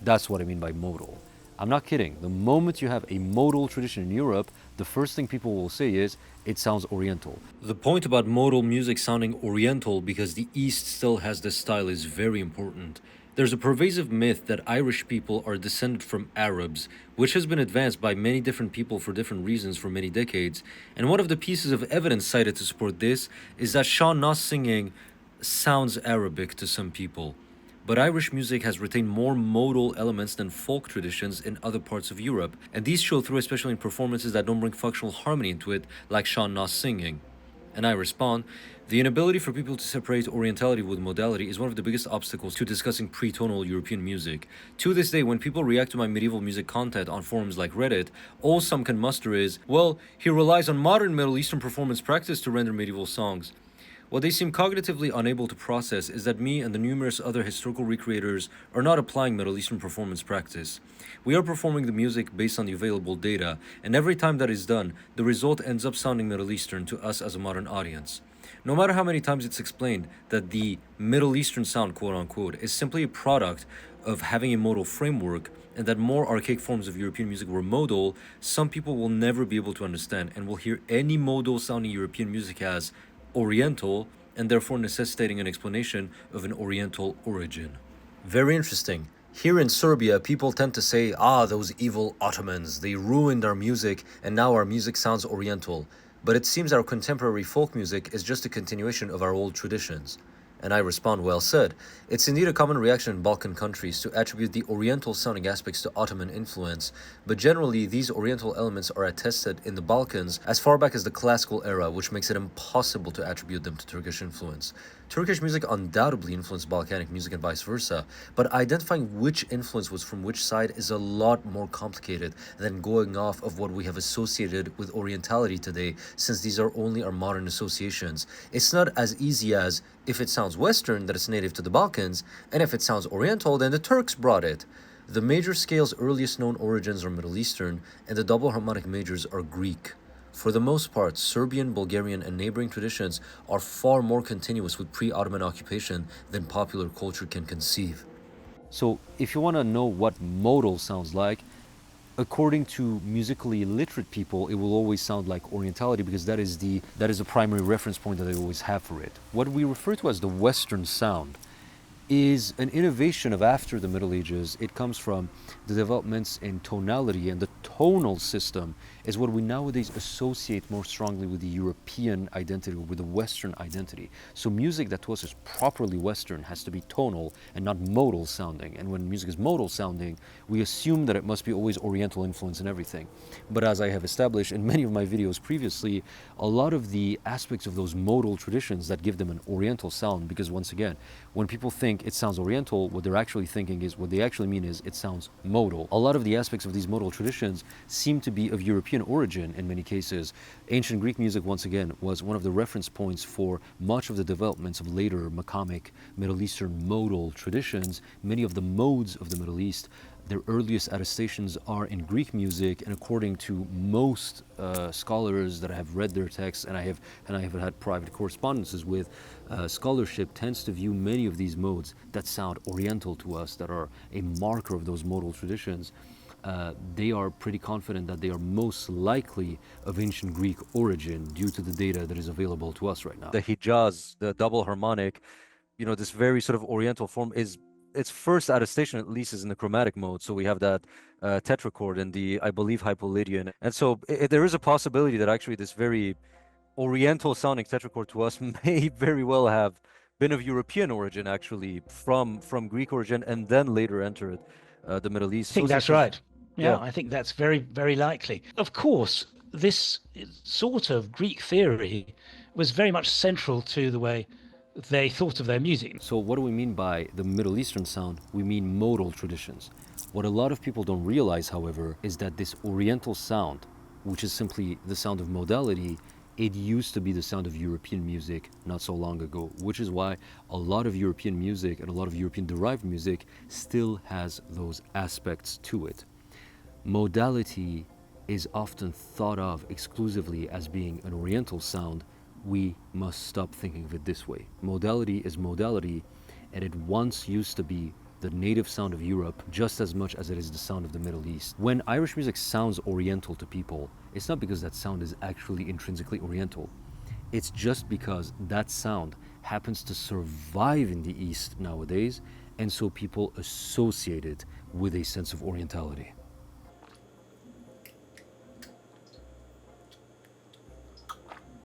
That's what I mean by modal. I'm not kidding. The moment you have a modal tradition in Europe, the first thing people will say is, it sounds Oriental. The point about modal music sounding Oriental because the East still has this style is very important. There's a pervasive myth that Irish people are descended from Arabs, which has been advanced by many different people for different reasons for many decades. And one of the pieces of evidence cited to support this is that Sean Nos singing sounds Arabic to some people. But Irish music has retained more modal elements than folk traditions in other parts of Europe, and these show through especially in performances that don't bring functional harmony into it, like Sean Nos singing. And I respond, the inability for people to separate orientality with modality is one of the biggest obstacles to discussing pre-tonal European music. To this day, when people react to my medieval music content on forums like Reddit, all some can muster is, well, he relies on modern Middle Eastern performance practice to render medieval songs. What they seem cognitively unable to process is that me and the numerous other historical recreators are not applying Middle Eastern performance practice. We are performing the music based on the available data, and every time that is done, the result ends up sounding Middle Eastern to us as a modern audience. No matter how many times it's explained that the Middle Eastern sound, quote-unquote, is simply a product of having a modal framework, and that more archaic forms of European music were modal, some people will never be able to understand and will hear any modal sounding European music as Oriental, and therefore necessitating an explanation of an Oriental origin. Very interesting. Here in Serbia, people tend to say, those evil Ottomans, they ruined our music, and now our music sounds Oriental. But it seems our contemporary folk music is just a continuation of our old traditions. And I respond, well said. It's indeed a common reaction in Balkan countries to attribute the Oriental sounding aspects to Ottoman influence, but generally these Oriental elements are attested in the Balkans as far back as the classical era, which makes it impossible to attribute them to Turkish influence. Turkish music undoubtedly influenced Balkanic music and vice versa, but identifying which influence was from which side is a lot more complicated than going off of what we have associated with Orientality today, since these are only our modern associations. It's not as easy as if it sounds Western, that it's native to the Balkans, and if it sounds Oriental, then the Turks brought it. The major scale's earliest known origins are Middle Eastern, and the double harmonic majors are Greek. For the most part, Serbian, Bulgarian, and neighboring traditions are far more continuous with pre-Ottoman occupation than popular culture can conceive. So if you want to know what modal sounds like, according to musically literate people, it will always sound like Orientality because that is the primary reference point that they always have for it. What we refer to as the Western sound is an innovation of after the Middle Ages. It comes from the developments in tonality, and the tonal system is what we nowadays associate more strongly with the European identity, or with the Western identity. So music that to us is properly Western has to be tonal and not modal sounding. And when music is modal sounding, we assume that it must be always Oriental influence in everything. But as I have established in many of my videos previously, a lot of the aspects of those modal traditions that give them an Oriental sound, because once again, when people think it sounds Oriental, what they actually mean is it sounds modal. A lot of the aspects of these modal traditions seem to be of European origin in many cases. Ancient Greek music, once again, was one of the reference points for much of the developments of later Makamic Middle Eastern modal traditions. Many of the modes of the Middle East, their earliest attestations are in Greek music, and according to most scholars that have read their texts, and I have had private correspondences with, scholarship tends to view many of these modes that sound Oriental to us, that are a marker of those modal traditions. They are pretty confident that they are most likely of ancient Greek origin due to the data that is available to us right now. The Hijaz, the double harmonic, this very sort of Oriental form, is its first attestation, at least, is in the chromatic mode. So we have that tetrachord in the, I believe, Hypolydian. And so there is a possibility that actually this very Oriental sounding tetrachord to us may very well have been of European origin, actually, from Greek origin, and then later entered the Middle East. I think that's right. Yeah, I think that's very, very likely. Of course, this sort of Greek theory was very much central to the way they thought of their music. So what do we mean by the Middle Eastern sound? We mean modal traditions. What a lot of people don't realize, however, is that this Oriental sound, which is simply the sound of modality, it used to be the sound of European music not so long ago, which is why a lot of European music and a lot of European-derived music still has those aspects to it. Modality is often thought of exclusively as being an Oriental sound. We must stop thinking of it this way. Modality is modality, and it once used to be the native sound of Europe just as much as it is the sound of the Middle East. When Irish music sounds Oriental to people, it's not because that sound is actually intrinsically Oriental. It's just because that sound happens to survive in the East nowadays, and so people associate it with a sense of Orientality.